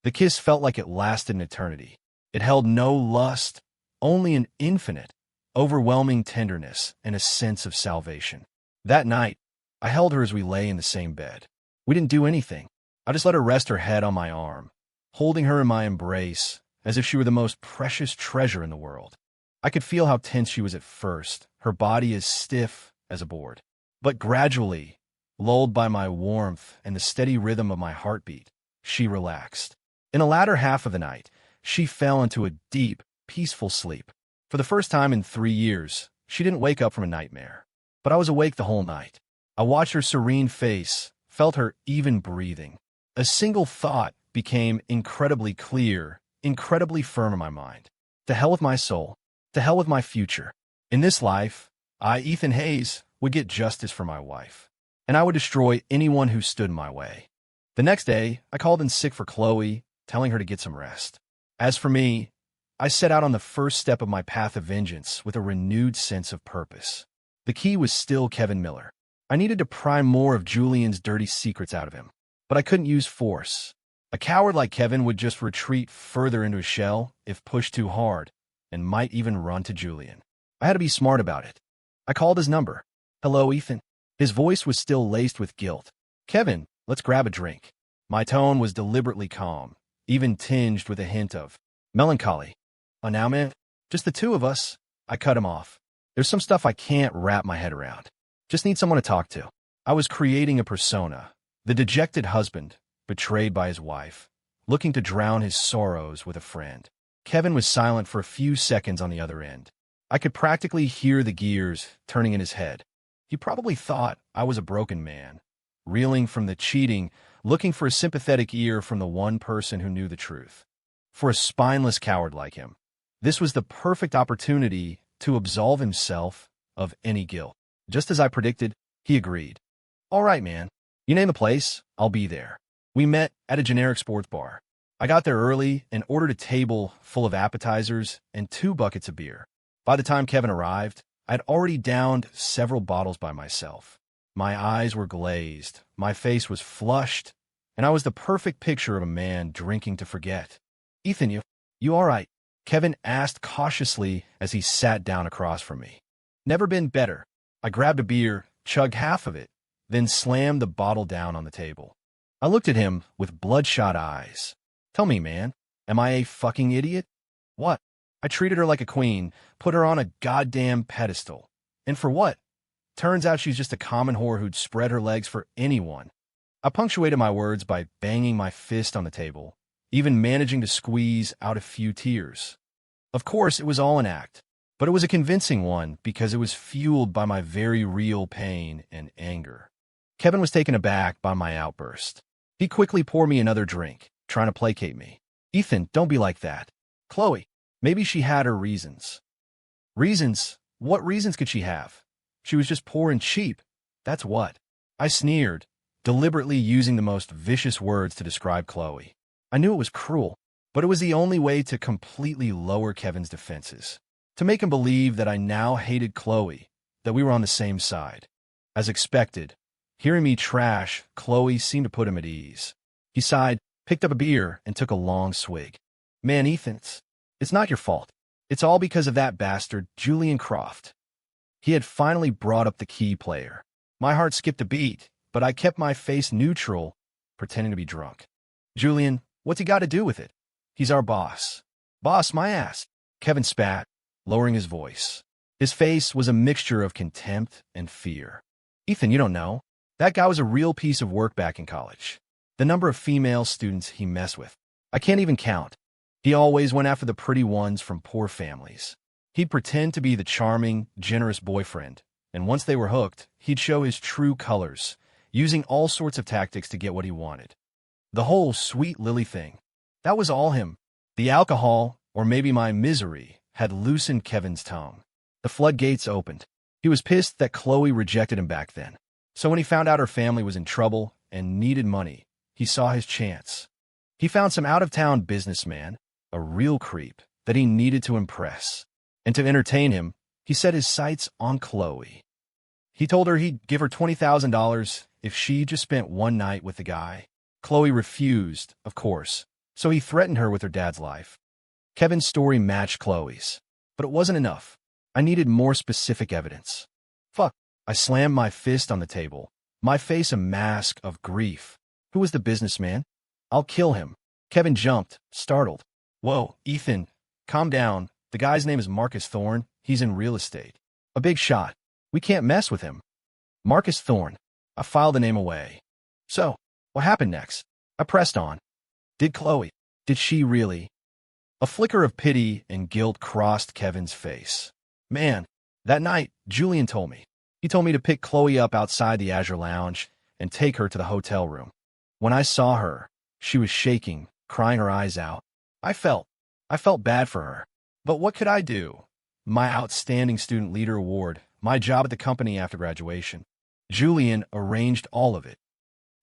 The kiss felt like it lasted an eternity. It held no lust, only an infinite, overwhelming tenderness and a sense of salvation. That night, I held her as we lay in the same bed. We didn't do anything. I just let her rest her head on my arm, holding her in my embrace as if she were the most precious treasure in the world. I could feel how tense she was at first, her body as stiff as a board. But gradually, lulled by my warmth and the steady rhythm of my heartbeat, she relaxed. In the latter half of the night, she fell into a deep, peaceful sleep. For the first time in 3 years, she didn't wake up from a nightmare. But I was awake the whole night. I watched her serene face, felt her even breathing. A single thought became incredibly clear, incredibly firm in my mind. To hell with my soul. To hell with my future. In this life, I, Ethan Hayes, would get justice for my wife. And I would destroy anyone who stood in my way. The next day, I called in sick for Chloe, telling her to get some rest. As for me, I set out on the first step of my path of vengeance with a renewed sense of purpose. The key was still Kevin Miller. I needed to pry more of Julian's dirty secrets out of him. But I couldn't use force. A coward like Kevin would just retreat further into his shell if pushed too hard, and might even run to Julian. I had to be smart about it. I called his number. "Hello, Ethan." His voice was still laced with guilt. "Kevin, let's grab a drink." My tone was deliberately calm, even tinged with a hint of melancholy. "Oh, now, man, just the two of us." I cut him off. "There's some stuff I can't wrap my head around. Just need someone to talk to." I was creating a persona, the dejected husband, betrayed by his wife, looking to drown his sorrows with a friend. Kevin was silent for a few seconds on the other end. I could practically hear the gears turning in his head. He probably thought I was a broken man, reeling from the cheating, looking for a sympathetic ear from the one person who knew the truth. For a spineless coward like him, this was the perfect opportunity to absolve himself of any guilt. Just as I predicted, he agreed. "All right, man. You name the place, I'll be there." We met at a generic sports bar. I got there early and ordered a table full of appetizers and 2 buckets of beer. By the time Kevin arrived, I'd already downed several bottles by myself. My eyes were glazed, my face was flushed, and I was the perfect picture of a man drinking to forget. "Ethan, you all right?" Kevin asked cautiously as he sat down across from me. "Never been better." I grabbed a beer, chugged half of it, then slammed the bottle down on the table. I looked at him with bloodshot eyes. "Tell me, man, am I a fucking idiot?" "What?" "I treated her like a queen, put her on a goddamn pedestal. And for what? Turns out she's just a common whore who'd spread her legs for anyone." I punctuated my words by banging my fist on the table, even managing to squeeze out a few tears. Of course, it was all an act, but it was a convincing one because it was fueled by my very real pain and anger. Kevin was taken aback by my outburst. He quickly poured me another drink, trying to placate me. "Ethan, don't be like that. Chloe, maybe she had her reasons." "Reasons? What reasons could she have? She was just poor and cheap. That's what." I sneered, deliberately using the most vicious words to describe Chloe. I knew it was cruel, but it was the only way to completely lower Kevin's defenses, to make him believe that I now hated Chloe, that we were on the same side. As expected, hearing me trash Chloe seemed to put him at ease. He sighed, picked up a beer, and took a long swig. "Man, Ethan, it's not your fault. It's all because of that bastard, Julian Croft." He had finally brought up the key player. My heart skipped a beat, but I kept my face neutral, pretending to be drunk. "Julian, what's he got to do with it? He's our boss." "Boss, my ass." Kevin spat, lowering his voice. His face was a mixture of contempt and fear. "Ethan, you don't know. That guy was a real piece of work back in college. The number of female students he messed with, I can't even count. He always went after the pretty ones from poor families. He'd pretend to be the charming, generous boyfriend, and once they were hooked, he'd show his true colors, using all sorts of tactics to get what he wanted. The whole sweet Lily thing, that was all him. The alcohol, or maybe my misery, had loosened Kevin's tongue. The floodgates opened. He was pissed that Chloe rejected him back then. So when he found out her family was in trouble and needed money, he saw his chance. He found some out-of-town businessman, a real creep, that he needed to impress. And to entertain him, he set his sights on Chloe. He told her he'd give her $20,000 if she just spent one night with the guy. Chloe refused, of course, so he threatened her with her dad's life. Kevin's story matched Chloe's, but it wasn't enough. I needed more specific evidence. Fuck. I slammed my fist on the table, my face a mask of grief. Who was the businessman? I'll kill him. Kevin jumped, startled. Whoa, Ethan, calm down. The guy's name is Marcus Thorne. He's in real estate. A big shot. We can't mess with him. Marcus Thorne. I filed the name away. So, what happened next? I pressed on. Did Chloe? Did she really? A flicker of pity and guilt crossed Kevin's face. Man, that night, Julian told me. He told me to pick Chloe up outside the Azure Lounge and take her to the hotel room. When I saw her, she was shaking, crying her eyes out. I felt bad for her. But what could I do? My Outstanding Student Leader Award, my job at the company after graduation. Julian arranged all of it.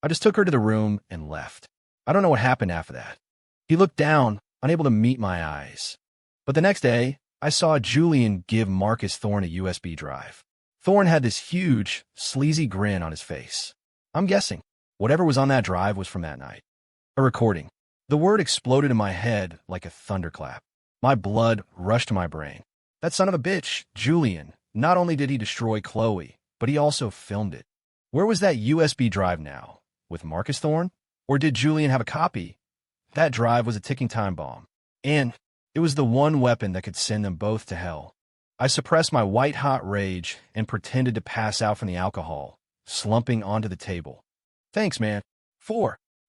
I just took her to the room and left. I don't know what happened after that. He looked down, unable to meet my eyes. But the next day, I saw Julian give Marcus Thorne a USB drive. Thorne had this huge, sleazy grin on his face. I'm guessing whatever was on that drive was from that night. A recording. The word exploded in my head like a thunderclap. My blood rushed to my brain. That son of a bitch, Julian, not only did he destroy Chloe, but he also filmed it. Where was that USB drive now? With Marcus Thorne? Or did Julian have a copy? That drive was a ticking time bomb. And it was the one weapon that could send them both to hell. I suppressed my white-hot rage and pretended to pass out from the alcohol, slumping onto the table. Thanks, man.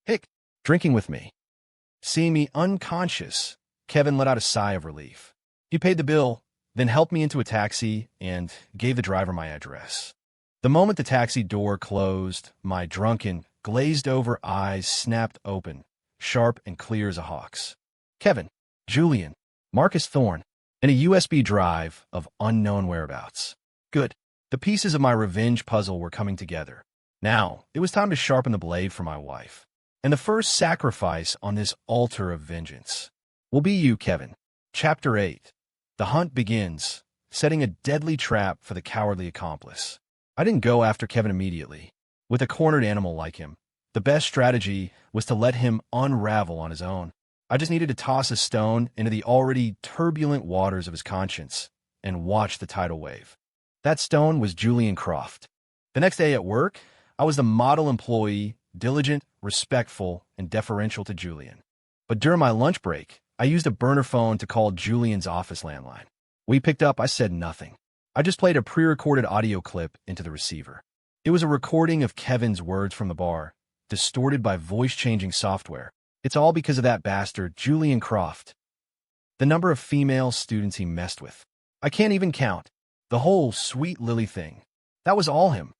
Hick, drinking with me. Seeing me unconscious, Kevin let out a sigh of relief. He paid the bill, then helped me into a taxi and gave the driver my address. The moment the taxi door closed, my drunken, glazed-over eyes snapped open, sharp and clear as a hawk's. Kevin, Julian, Marcus Thorne, and a USB drive of unknown whereabouts. Good. The pieces of my revenge puzzle were coming together. Now, it was time to sharpen the blade for my wife. And the first sacrifice on this altar of vengeance will be you, Kevin. Chapter 8. The hunt begins, setting a deadly trap for the cowardly accomplice. I didn't go after Kevin immediately. With a cornered animal like him, the best strategy was to let him unravel on his own. I just needed to toss a stone into the already turbulent waters of his conscience and watch the tidal wave. That stone was Julian Croft. The next day at work, I was the model employee, diligent, respectful, and deferential to Julian. But during my lunch break, I used a burner phone to call Julian's office landline. When he picked up, I said nothing. I just played a pre-recorded audio clip into the receiver. It was a recording of Kevin's words from the bar, distorted by voice-changing software. It's all because of that bastard, Julian Croft. The number of female students he messed with. I can't even count. The whole Sweet Lily thing. That was all him.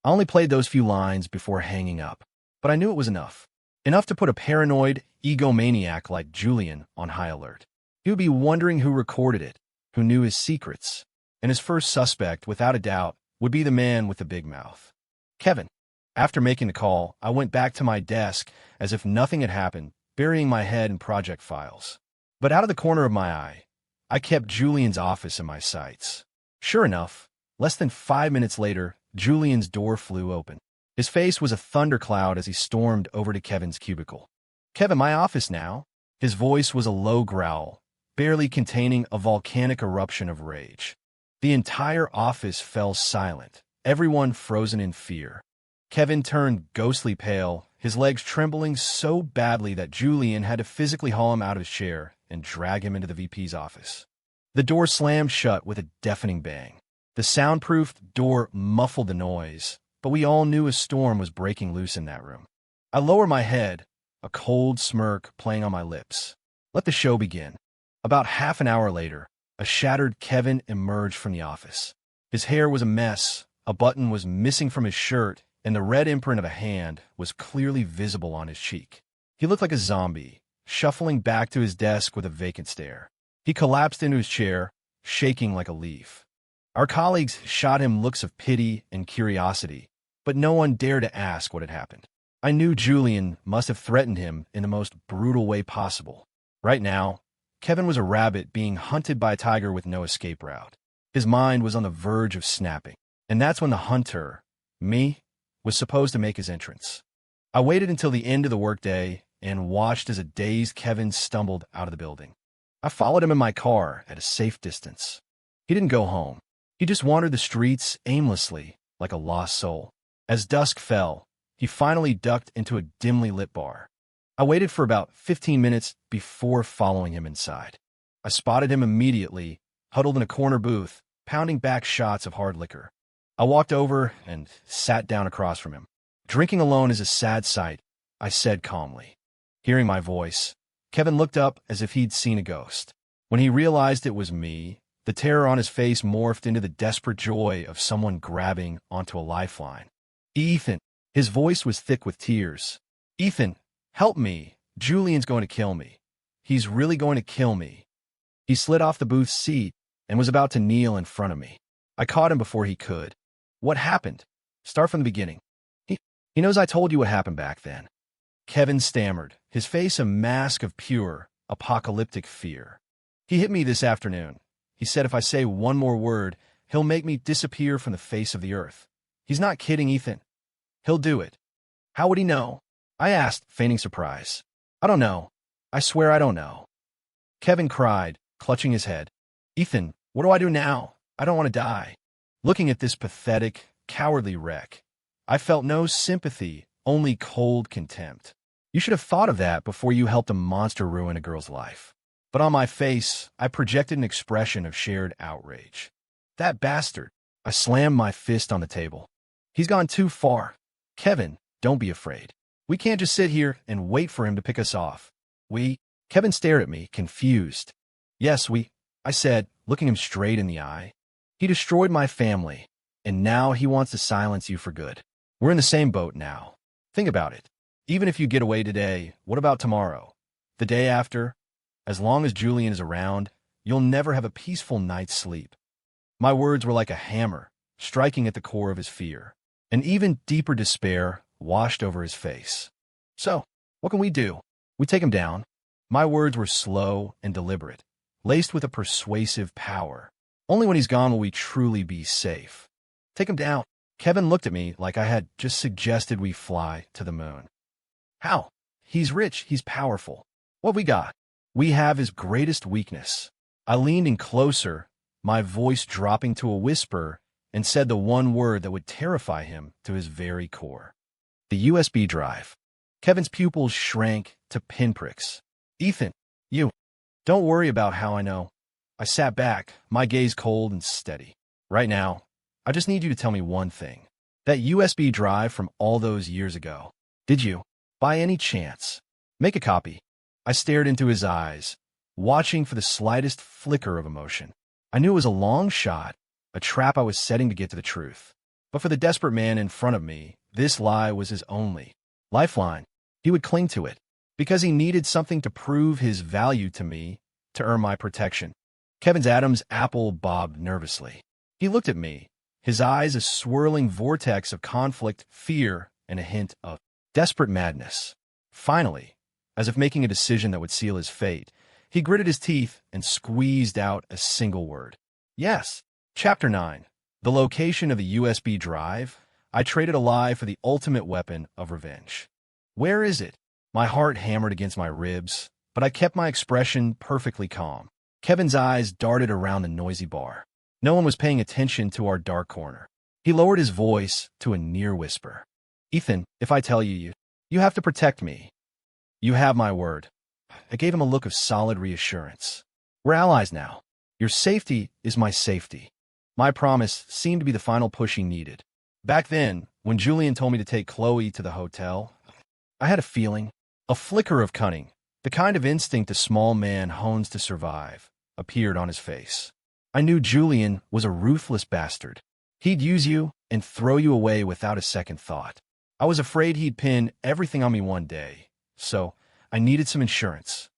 I only played those few lines before hanging up. But I knew it was enough. Enough to put a paranoid egomaniac like Julian on high alert. He would be wondering who recorded it, who knew his secrets. And his first suspect, without a doubt, would be the man with the big mouth. Kevin. After making the call, I went back to my desk as if nothing had happened, burying my head in project files. But out of the corner of my eye, I kept Julian's office in my sights. Sure enough, less than 5 minutes later, Julian's door flew open. His face was a thundercloud as he stormed over to Kevin's cubicle. Kevin, my office now. His voice was a low growl, barely containing a volcanic eruption of rage. The entire office fell silent, everyone frozen in fear. Kevin turned ghostly pale, his legs trembling so badly that Julian had to physically haul him out of his chair and drag him into the VP's office. The door slammed shut with a deafening bang. The soundproofed door muffled the noise, but we all knew a storm was breaking loose in that room. I lowered my head, a cold smirk playing on my lips. Let the show begin. About half an hour later, a shattered Kevin emerged from the office. His hair was a mess, a button was missing from his shirt, and the red imprint of a hand was clearly visible on his cheek. He looked like a zombie, shuffling back to his desk with a vacant stare. He collapsed into his chair, shaking like a leaf. Our colleagues shot him looks of pity and curiosity, but no one dared to ask what had happened. I knew Julian must have threatened him in the most brutal way possible. Right now, Kevin was a rabbit being hunted by a tiger with no escape route. His mind was on the verge of snapping, and that's when the hunter, me, was supposed to make his entrance. I waited until the end of the workday and watched as a dazed Kevin stumbled out of the building. I followed him in my car at a safe distance. He didn't go home. He just wandered the streets aimlessly, like a lost soul. As dusk fell, he finally ducked into a dimly lit bar. I waited for about 15 minutes before following him inside. I spotted him immediately, huddled in a corner booth, pounding back shots of hard liquor. I walked over and sat down across from him. "Drinking alone is a sad sight," I said calmly. Hearing my voice, Kevin looked up as if he'd seen a ghost. When he realized it was me, the terror on his face morphed into the desperate joy of someone grabbing onto a lifeline. "Ethan." His voice was thick with tears. "Ethan, help me. Julian's going to kill me. He's really going to kill me." He slid off the booth seat and was about to kneel in front of me. I caught him before he could. "What happened?" "Start from the beginning." He knows I told you what happened back then." Kevin stammered, his face a mask of pure, apocalyptic fear. "He hit me this afternoon. He said if I say one more word, he'll make me disappear from the face of the earth. He's not kidding, Ethan. He'll do it." "How would he know?" I asked, feigning surprise. "I don't know. I swear I don't know." Kevin cried, clutching his head. "Ethan, what do I do now? I don't want to die." Looking at this pathetic, cowardly wreck, I felt no sympathy, only cold contempt. You should have thought of that before you helped a monster ruin a girl's life. But on my face, I projected an expression of shared outrage. "That bastard." I slammed my fist on the table. "He's gone too far. Kevin, don't be afraid. We can't just sit here and wait for him to pick us off. Kevin stared at me, confused. "Yes, I said, looking him straight in the eye. "He destroyed my family, and now he wants to silence you for good. We're in the same boat now. Think about it. Even if you get away today, what about tomorrow? The day after? As long as Julian is around, you'll never have a peaceful night's sleep." My words were like a hammer, striking at the core of his fear. An even deeper despair washed over his face. "So, what can we do? We take him down." My words were slow and deliberate, laced with a persuasive power. "Only when he's gone will we truly be safe. Take him down." Kevin looked at me like I had just suggested we fly to the moon. "How? He's rich, he's powerful. What we got? We have his greatest weakness." I leaned in closer, my voice dropping to a whisper, and said the one word that would terrify him to his very core. "The USB drive." Kevin's pupils shrank to pinpricks. "Ethan, you. Don't worry about how I know." I sat back, my gaze cold and steady. "Right now, I just need you to tell me one thing. That USB drive from all those years ago. Did you, by any chance, make a copy?" I stared into his eyes, watching for the slightest flicker of emotion. I knew it was a long shot, a trap I was setting to get to the truth. But for the desperate man in front of me, this lie was his only lifeline. He would cling to it, because he needed something to prove his value to me, to earn my protection. Kevin's Adam's apple bobbed nervously. He looked at me, his eyes a swirling vortex of conflict, fear, and a hint of desperate madness. Finally, as if making a decision that would seal his fate, he gritted his teeth and squeezed out a single word. "Yes." Chapter 9. The location of the USB drive. I traded a lie for the ultimate weapon of revenge. "Where is it?" My heart hammered against my ribs, but I kept my expression perfectly calm. Kevin's eyes darted around the noisy bar. No one was paying attention to our dark corner. He lowered his voice to a near whisper. "Ethan, if I tell you, you have to protect me. You have my word." I gave him a look of solid reassurance. "We're allies now. Your safety is my safety." My promise seemed to be the final push he needed. Back then, when Julian told me to take Chloe to the hotel, I had a feeling, a flicker of cunning, the kind of instinct a small man hones to survive, appeared on his face. I knew Julian was a ruthless bastard. He'd use you and throw you away without a second thought. I was afraid he'd pin everything on me one day, so I needed some insurance.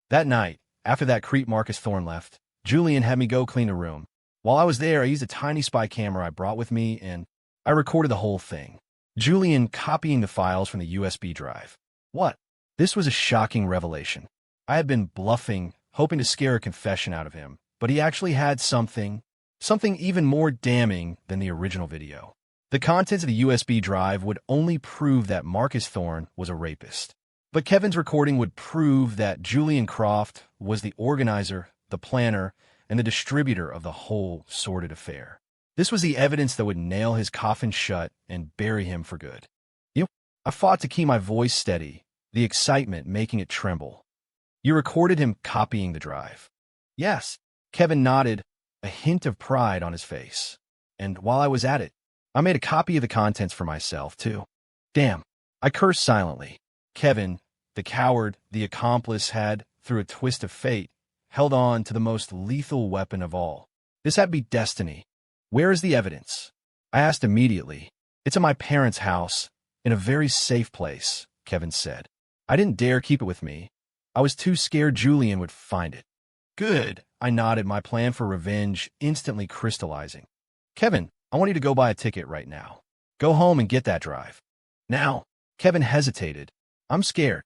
That night, after that creep Marcus Thorne left, Julian had me go clean a room. While I was there, I used a tiny spy camera I brought with me, and I recorded the whole thing. Julian copying the files from the USB drive. What? This was a shocking revelation. I had been bluffing, hoping to scare a confession out of him, but he actually had something even more damning than the original video. The contents of the USB drive would only prove that Marcus Thorne was a rapist. But Kevin's recording would prove that Julian Croft was the organizer, the planner, and the distributor of the whole sordid affair. This was the evidence that would nail his coffin shut and bury him for good. I fought to keep my voice steady, the excitement making it tremble. You recorded him copying the drive. Yes. Kevin nodded, a hint of pride on his face. And while I was at it, I made a copy of the contents for myself, too. Damn. I cursed silently. Kevin, the coward, the accomplice, had, through a twist of fate, held on to the most lethal weapon of all. This had to be destiny. Where is the evidence? I asked immediately. It's in my parents' house, in a very safe place, Kevin said. I didn't dare keep it with me. I was too scared Julian would find it. Good, I nodded, my plan for revenge instantly crystallizing. Kevin, I want you to go buy a ticket right now. Go home and get that drive. Now. Kevin hesitated. I'm scared.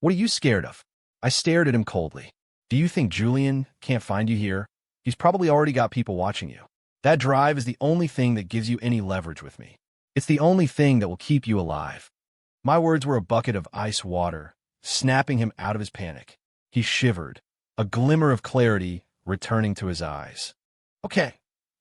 What are you scared of? I stared at him coldly. Do you think Julian can't find you here? He's probably already got people watching you. That drive is the only thing that gives you any leverage with me. It's the only thing that will keep you alive. My words were a bucket of ice water, snapping him out of his panic. He shivered, a glimmer of clarity returning to his eyes. Okay,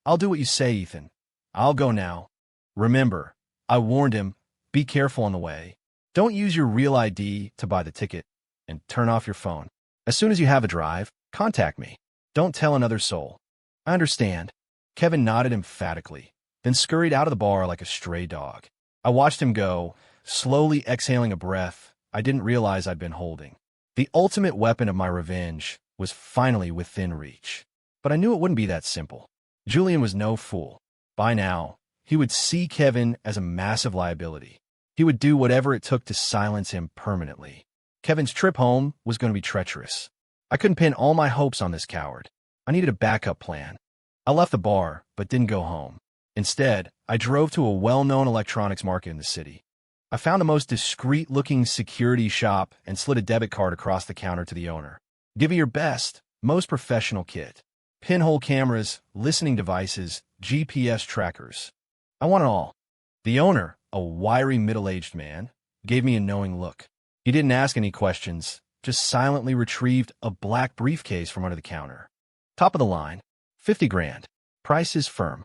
I'll do what you say, Ethan. I'll go now. Remember, I warned him, be careful on the way. Don't use your real ID to buy the ticket, and turn off your phone. As soon as you have a drive, contact me. Don't tell another soul. I understand. Kevin nodded emphatically, then scurried out of the bar like a stray dog. I watched him go, slowly exhaling a breath I didn't realize I'd been holding. The ultimate weapon of my revenge was finally within reach. But I knew it wouldn't be that simple. Julian was no fool. By now, he would see Kevin as a massive liability. He would do whatever it took to silence him permanently. Kevin's trip home was going to be treacherous. I couldn't pin all my hopes on this coward. I needed a backup plan. I left the bar, but didn't go home. Instead, I drove to a well-known electronics market in the city. I found the most discreet-looking security shop and slid a debit card across the counter to the owner. Give me your best, most professional kit. Pinhole cameras, listening devices, GPS trackers. I want it all. The owner, a wiry middle-aged man, gave me a knowing look. He didn't ask any questions, just silently retrieved a black briefcase from under the counter. Top of the line, 50 grand. Price is firm.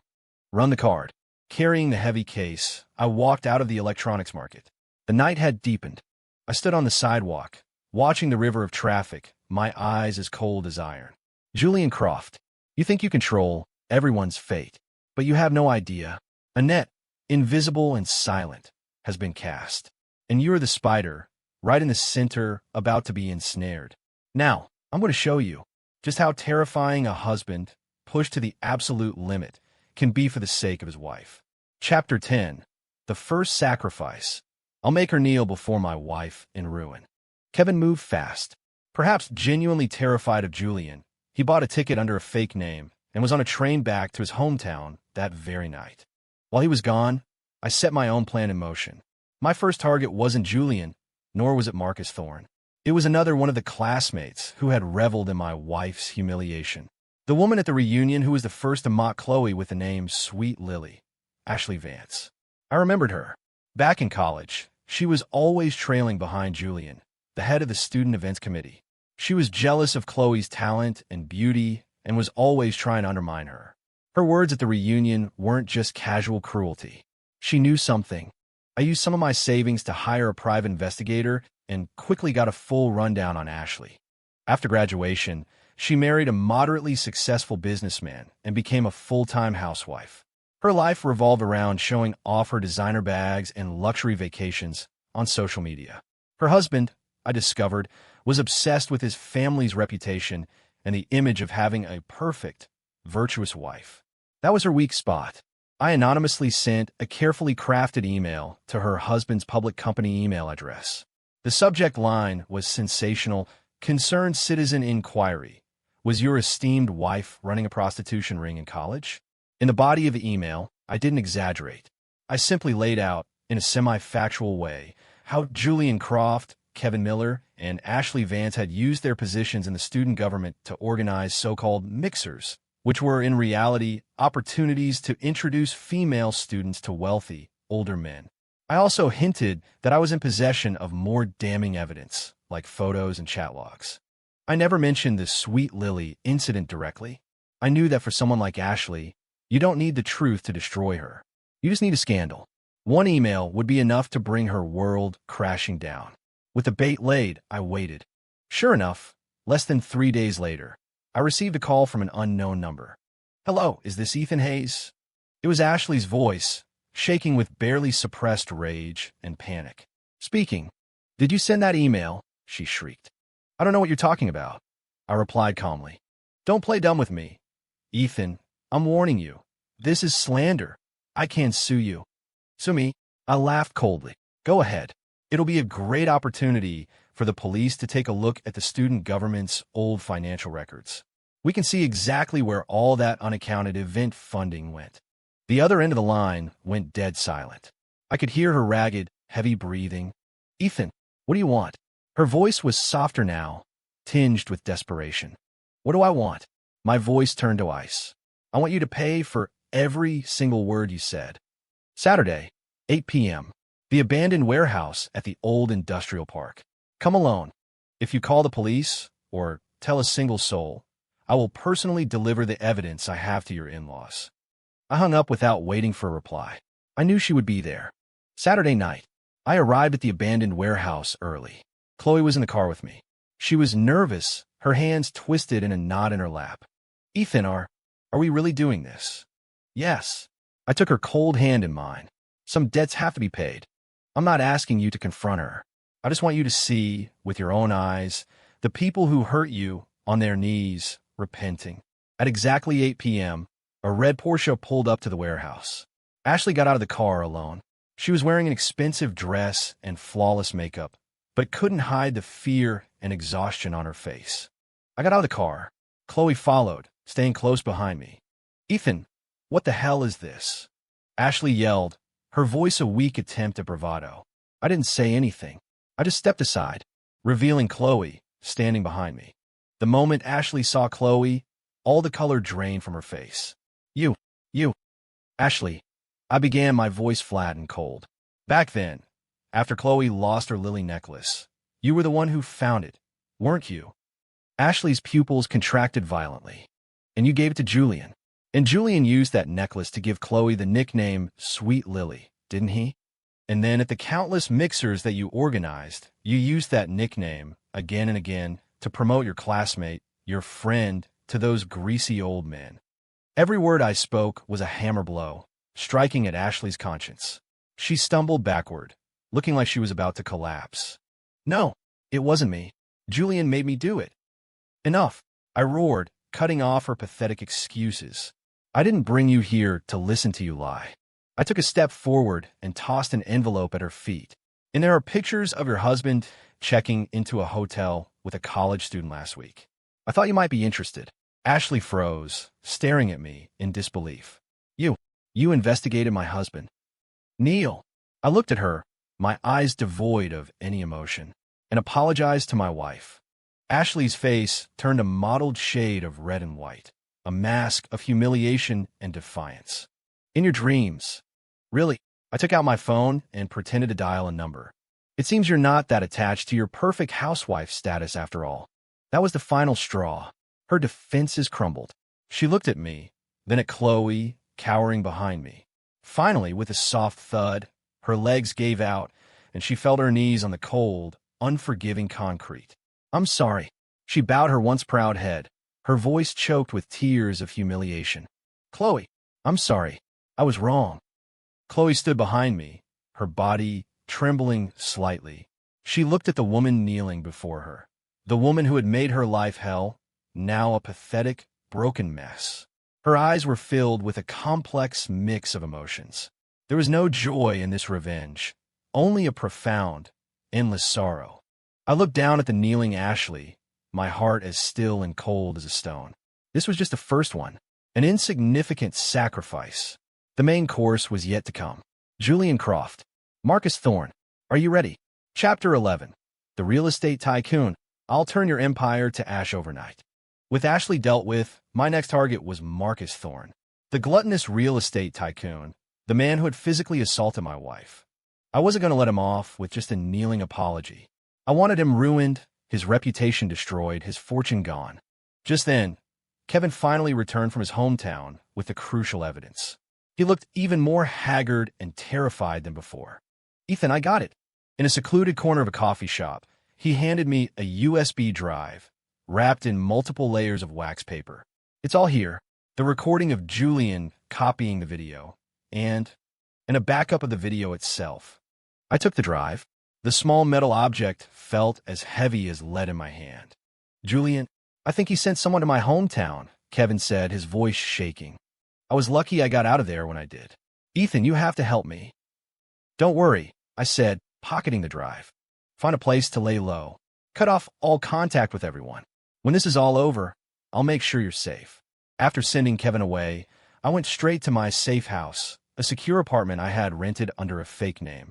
Run the card. Carrying the heavy case, I walked out of the electronics market. The night had deepened. I stood on the sidewalk, watching the river of traffic, my eyes as cold as iron. Julian Croft, you think you control everyone's fate, but you have no idea. A net, invisible and silent, has been cast. And you're the spider, right in the center, about to be ensnared. Now, I'm going to show you just how terrifying a husband, pushed to the absolute limit, can be for the sake of his wife. Chapter 10. The First Sacrifice. I'll make her kneel before my wife in ruin. Kevin moved fast. Perhaps genuinely terrified of Julian, he bought a ticket under a fake name and was on a train back to his hometown that very night. While he was gone, I set my own plan in motion. My first target wasn't Julian, nor was it Marcus Thorne. It was another one of the classmates who had reveled in my wife's humiliation. The woman at the reunion who was the first to mock Chloe with the name Sweet Lily, Ashley Vance. I remembered her. Back in college, she was always trailing behind Julian, the head of the student events committee. She was jealous of Chloe's talent and beauty and was always trying to undermine her. Her words at the reunion weren't just casual cruelty. She knew something. I used some of my savings to hire a private investigator and quickly got a full rundown on Ashley. After graduation, she married a moderately successful businessman and became a full-time housewife. Her life revolved around showing off her designer bags and luxury vacations on social media. Her husband, I discovered, was obsessed with his family's reputation and the image of having a perfect, virtuous wife. That was her weak spot. I anonymously sent a carefully crafted email to her husband's public company email address. The subject line was sensational, concerned citizen inquiry. Was your esteemed wife running a prostitution ring in college? In the body of the email, I didn't exaggerate. I simply laid out, in a semi-factual way, how Julian Croft, Kevin Miller, and Ashley Vance had used their positions in the student government to organize so-called mixers, which were in reality opportunities to introduce female students to wealthy, older men. I also hinted that I was in possession of more damning evidence, like photos and chat logs. I never mentioned the Sweet Lily incident directly. I knew that for someone like Ashley, you don't need the truth to destroy her. You just need a scandal. One email would be enough to bring her world crashing down. With the bait laid, I waited. Sure enough, less than 3 days later, I received a call from an unknown number. "Hello, is this Ethan Hayes?" It was Ashley's voice, shaking with barely suppressed rage and panic. "Speaking. Did you send that email?" she shrieked. "I don't know what you're talking about," I replied calmly. "Don't play dumb with me. Ethan, I'm warning you. This is slander. I can't sue you." "Sue me?" I laughed coldly. "Go ahead. It'll be a great opportunity for the police to take a look at the student government's old financial records. We can see exactly where all that unaccounted event funding went." The other end of the line went dead silent. I could hear her ragged, heavy breathing. "Ethan, what do you want?" Her voice was softer now, tinged with desperation. "What do I want?" My voice turned to ice. "I want you to pay for every single word you said. Saturday, 8 p.m. The abandoned warehouse at the old industrial park. Come alone. If you call the police or tell a single soul, I will personally deliver the evidence I have to your in-laws." I hung up without waiting for a reply. I knew she would be there. Saturday night, I arrived at the abandoned warehouse early. Chloe was in the car with me. She was nervous, her hands twisted in a knot in her lap. "Ethan, are we really doing this?" "Yes." I took her cold hand in mine. "Some debts have to be paid. I'm not asking you to confront her. I just want you to see, with your own eyes, the people who hurt you on their knees, repenting." At exactly 8 p.m., a red Porsche pulled up to the warehouse. Ashley got out of the car alone. She was wearing an expensive dress and flawless makeup, but couldn't hide the fear and exhaustion on her face. I got out of the car. Chloe followed, staying close behind me. "Ethan, what the hell is this?" Ashley yelled, her voice a weak attempt at bravado. I didn't say anything. I just stepped aside, revealing Chloe standing behind me. The moment Ashley saw Chloe, all the color drained from her face. You, Ashley," I began, my voice flat and cold. "Back then, after Chloe lost her lily necklace, you were the one who found it, weren't you?" Ashley's pupils contracted violently. "And you gave it to Julian. And Julian used that necklace to give Chloe the nickname Sweet Lily, didn't he? And then at the countless mixers that you organized, you used that nickname again and again to promote your classmate, your friend, to those greasy old men." Every word I spoke was a hammer blow, striking at Ashley's conscience. She stumbled backward, looking like she was about to collapse. "No, it wasn't me. Julian made me do it." "Enough," I roared, cutting off her pathetic excuses. "I didn't bring you here to listen to you lie." I took a step forward and tossed an envelope at her feet. "And there are pictures of your husband checking into a hotel with a college student last week. I thought you might be interested." Ashley froze, staring at me in disbelief. You investigated my husband?" "Neil." I looked at her, my eyes devoid of any emotion, and apologized to my wife. Ashley's face turned a mottled shade of red and white, a mask of humiliation and defiance. "In your dreams." "Really?" I took out my phone and pretended to dial a number. "It seems you're not that attached to your perfect housewife status after all." That was the final straw. Her defenses crumbled. She looked at me, then at Chloe, cowering behind me. Finally, with a soft thud, her legs gave out, and she felt her knees on the cold, unforgiving concrete. "I'm sorry." She bowed her once proud head, her voice choked with tears of humiliation. "Chloe, I'm sorry. I was wrong." Chloe stood behind me, her body trembling slightly. She looked at the woman kneeling before her, the woman who had made her life hell, now a pathetic, broken mess. Her eyes were filled with a complex mix of emotions. There was no joy in this revenge, only a profound, endless sorrow. I looked down at the kneeling Ashley, my heart as still and cold as a stone. This was just the first one, an insignificant sacrifice. The main course was yet to come. Julian Croft. Marcus Thorne. Are you ready? Chapter 11. The real estate tycoon. I'll turn your empire to ash overnight. With Ashley dealt with, my next target was Marcus Thorne, the gluttonous real estate tycoon, the man who had physically assaulted my wife. I wasn't going to let him off with just a kneeling apology. I wanted him ruined, his reputation destroyed, his fortune gone. Just then, Kevin finally returned from his hometown with the crucial evidence. He looked even more haggard and terrified than before. "Ethan, I got it. In a secluded corner of a coffee shop, he handed me a USB drive, wrapped in multiple layers of wax paper. It's all here. The recording of Julian copying the video, and a backup of the video itself. I took the drive. The small metal object felt as heavy as lead in my hand. Julian, I think he sent someone to my hometown, Kevin said, his voice shaking. I was lucky I got out of there when I did. Ethan, you have to help me. Don't worry, I said, pocketing the drive. Find a place to lay low. Cut off all contact with everyone. When this is all over, I'll make sure you're safe. After sending Kevin away, I went straight to my safe house, a secure apartment I had rented under a fake name.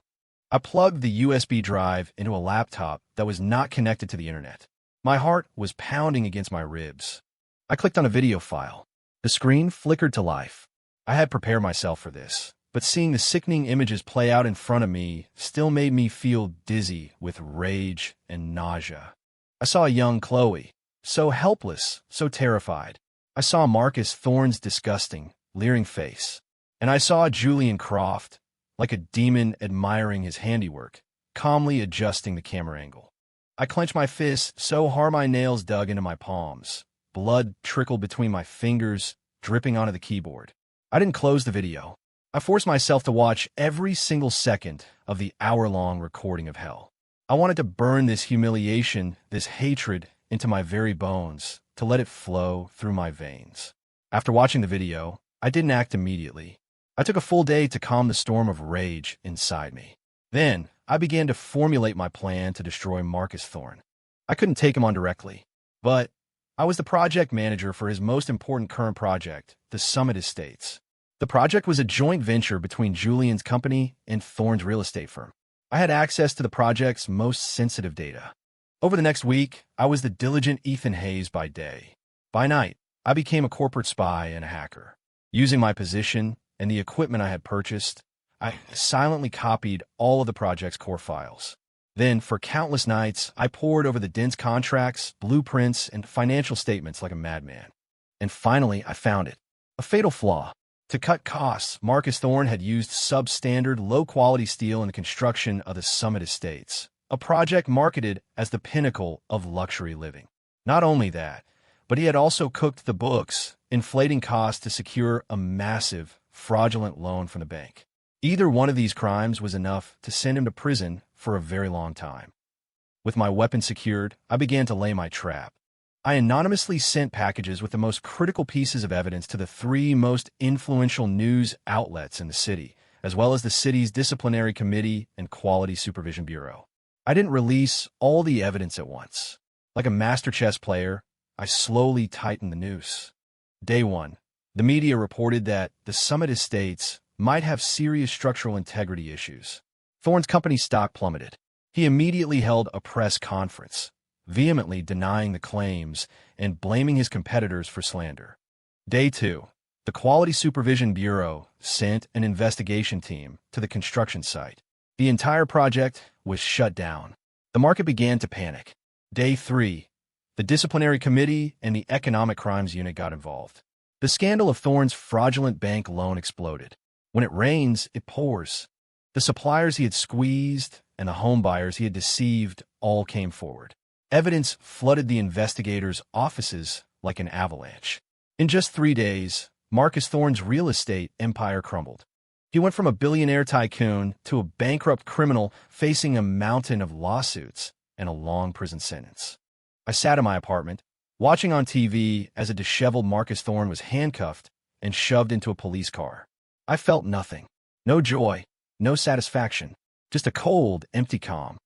I plugged the USB drive into a laptop that was not connected to the internet. My heart was pounding against my ribs. I clicked on a video file. The screen flickered to life. I had prepared myself for this, but seeing the sickening images play out in front of me still made me feel dizzy with rage and nausea. I saw a young Chloe, so helpless, so terrified. I saw Marcus Thorne's disgusting, leering face. And I saw Julian Croft, like a demon admiring his handiwork, calmly adjusting the camera angle. I clenched my fist so hard my nails dug into my palms. Blood trickled between my fingers, dripping onto the keyboard. I didn't close the video. I forced myself to watch every single second of the hour-long recording of hell. I wanted to burn this humiliation, this hatred, into my very bones, to let it flow through my veins. After watching the video, I didn't act immediately. I took a full day to calm the storm of rage inside me. Then, I began to formulate my plan to destroy Marcus Thorne. I couldn't take him on directly, but I was the project manager for his most important current project, the Summit Estates. The project was a joint venture between Julian's company and Thorne's real estate firm. I had access to the project's most sensitive data. Over the next week, I was the diligent Ethan Hayes by day. By night, I became a corporate spy and a hacker. Using my position and the equipment I had purchased, I silently copied all of the project's core files. Then, for countless nights, I pored over the dense contracts, blueprints, and financial statements like a madman. And finally, I found it. A fatal flaw. To cut costs, Marcus Thorne had used substandard, low-quality steel in the construction of the Summit Estates, a project marketed as the pinnacle of luxury living. Not only that, but he had also cooked the books, inflating costs to secure a massive, fraudulent loan from the bank. Either one of these crimes was enough to send him to prison for a very long time. With my weapon secured, I began to lay my trap. I anonymously sent packages with the most critical pieces of evidence to the 3 most influential news outlets in the city, as well as the city's disciplinary committee and quality supervision bureau. I didn't release all the evidence at once. Like a master chess player, I slowly tightened the noose. Day 1. The media reported that the Summit Estates might have serious structural integrity issues. Thorne's company's stock plummeted. He immediately held a press conference, vehemently denying the claims and blaming his competitors for slander. Day 2. The Quality Supervision Bureau sent an investigation team to the construction site. The entire project was shut down. The market began to panic. Day 3. The Disciplinary Committee and the Economic Crimes Unit got involved. The scandal of Thorne's fraudulent bank loan exploded. When it rains, it pours. The suppliers he had squeezed and the home buyers he had deceived all came forward. Evidence flooded the investigators' offices like an avalanche. In just 3 days, Marcus Thorne's real estate empire crumbled. He went from a billionaire tycoon to a bankrupt criminal facing a mountain of lawsuits and a long prison sentence. I sat in my apartment, watching on TV as a disheveled Marcus Thorne was handcuffed and shoved into a police car. I felt nothing. No joy, no satisfaction, just a cold, empty calm.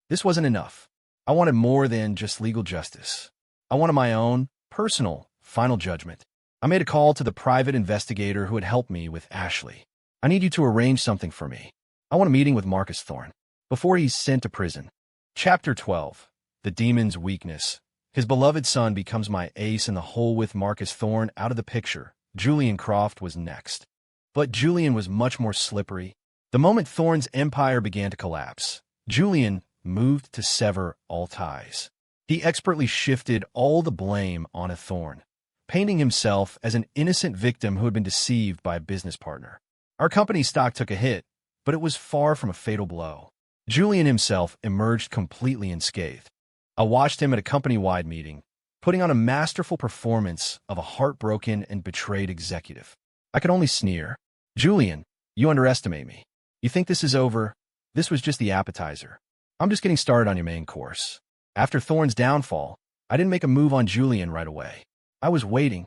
This wasn't enough. I wanted more than just legal justice. I wanted my own, personal, final judgment. I made a call to the private investigator who had helped me with Ashley. I need you to arrange something for me. I want a meeting with Marcus Thorne before he's sent to prison. Chapter 12. The Demon's Weakness. His beloved son becomes my ace in the hole. With Marcus Thorne out of the picture, Julian Croft was next. But Julian was much more slippery. The moment Thorne's empire began to collapse, Julian moved to sever all ties. He expertly shifted all the blame onto Thorne, painting himself as an innocent victim who had been deceived by a business partner. Our company's stock took a hit, but it was far from a fatal blow. Julian himself emerged completely unscathed. I watched him at a company-wide meeting, putting on a masterful performance of a heartbroken and betrayed executive. I could only sneer. Julian, you underestimate me. You think this is over? This was just the appetizer. I'm just getting started on your main course. After Thorne's downfall, I didn't make a move on Julian right away. I was waiting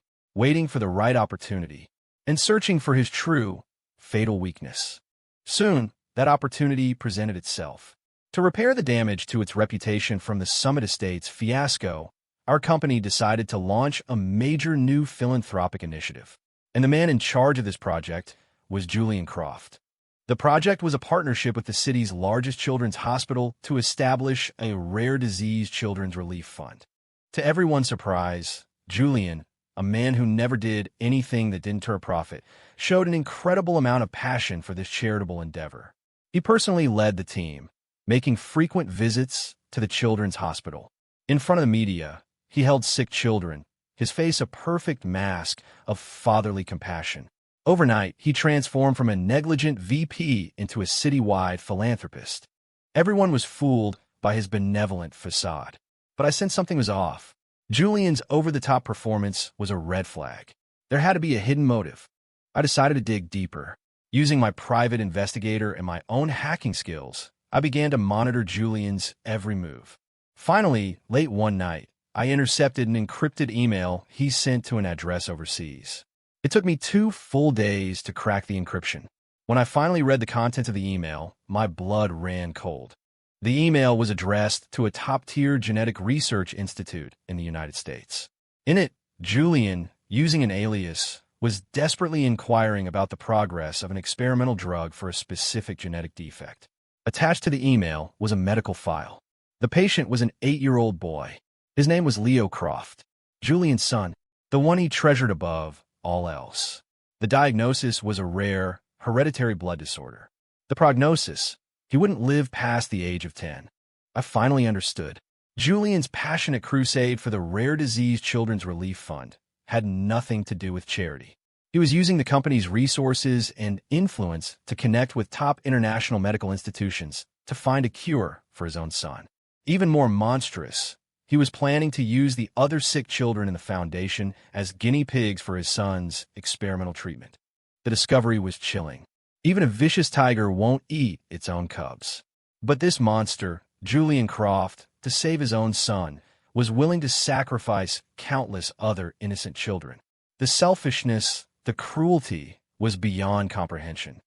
for the right opportunity, and searching for his true, fatal weakness. Soon, that opportunity presented itself. To repair the damage to its reputation from the Summit Estates fiasco, our company decided to launch a major new philanthropic initiative. And the man in charge of this project was Julian Croft. The project was a partnership with the city's largest children's hospital to establish a rare disease children's relief fund. To everyone's surprise, Julian, a man who never did anything that didn't turn a profit, showed an incredible amount of passion for this charitable endeavor. He personally led the team, making frequent visits to the children's hospital. In front of the media, he held sick children, his face a perfect mask of fatherly compassion. Overnight, he transformed from a negligent VP into a citywide philanthropist. Everyone was fooled by his benevolent facade. But I sensed something was off. Julian's over-the-top performance was a red flag. There had to be a hidden motive. I decided to dig deeper. Using my private investigator and my own hacking skills, I began to monitor Julian's every move. Finally, late one night, I intercepted an encrypted email he sent to an address overseas. It took me 2 full days to crack the encryption. When I finally read the contents of the email, my blood ran cold. The email was addressed to a top-tier genetic research institute in the United States. In it, Julian, using an alias, was desperately inquiring about the progress of an experimental drug for a specific genetic defect. Attached to the email was a medical file. The patient was an 8-year-old boy. His name was Leo Croft, Julian's son, the one he treasured above all else. The diagnosis was a rare, hereditary blood disorder. The prognosis: he wouldn't live past the age of 10. I finally understood. Julian's passionate crusade for the Rare Disease Children's Relief Fund had nothing to do with charity. He was using the company's resources and influence to connect with top international medical institutions to find a cure for his own son. Even more monstrous, he was planning to use the other sick children in the foundation as guinea pigs for his son's experimental treatment. The discovery was chilling. Even a vicious tiger won't eat its own cubs. But this monster, Julian Croft, to save his own son, was willing to sacrifice countless other innocent children. The selfishness, the cruelty, was beyond comprehension.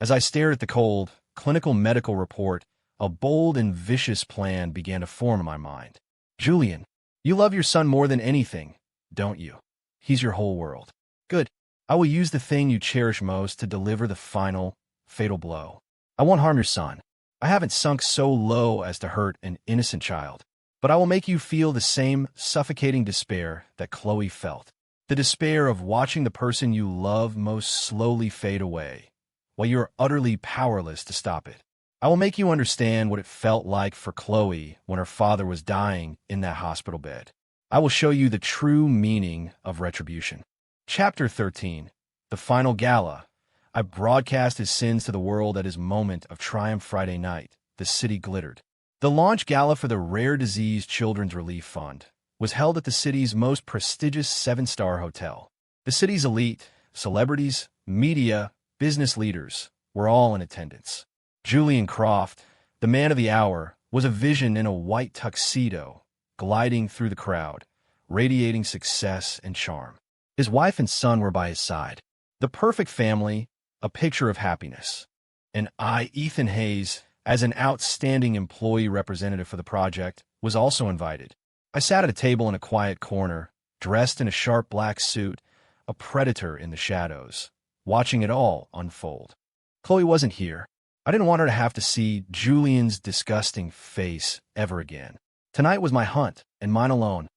As I stared at the cold, clinical medical report, a bold and vicious plan began to form in my mind. Julian, you love your son more than anything, don't you? He's your whole world. Good. I will use the thing you cherish most to deliver the final, fatal blow. I won't harm your son. I haven't sunk so low as to hurt an innocent child. But I will make you feel the same suffocating despair that Chloe felt. The despair of watching the person you love most slowly fade away, while you are utterly powerless to stop it. I will make you understand what it felt like for Chloe when her father was dying in that hospital bed. I will show you the true meaning of retribution. Chapter 13, The Final Gala. I broadcast his sins to the world at his moment of triumph Friday night. The city glittered. The launch gala for the Rare Disease Children's Relief Fund was held at the city's most prestigious 7-star hotel. The city's elite, celebrities, media, business leaders were all in attendance. Julian Croft, the man of the hour, was a vision in a white tuxedo, gliding through the crowd, radiating success and charm. His wife and son were by his side. The perfect family, a picture of happiness. And I, Ethan Hayes, as an outstanding employee representative for the project, was also invited. I sat at a table in a quiet corner, dressed in a sharp black suit, a predator in the shadows, watching it all unfold. Chloe wasn't here. I didn't want her to have to see Julian's disgusting face ever again. Tonight was my hunt, and mine alone.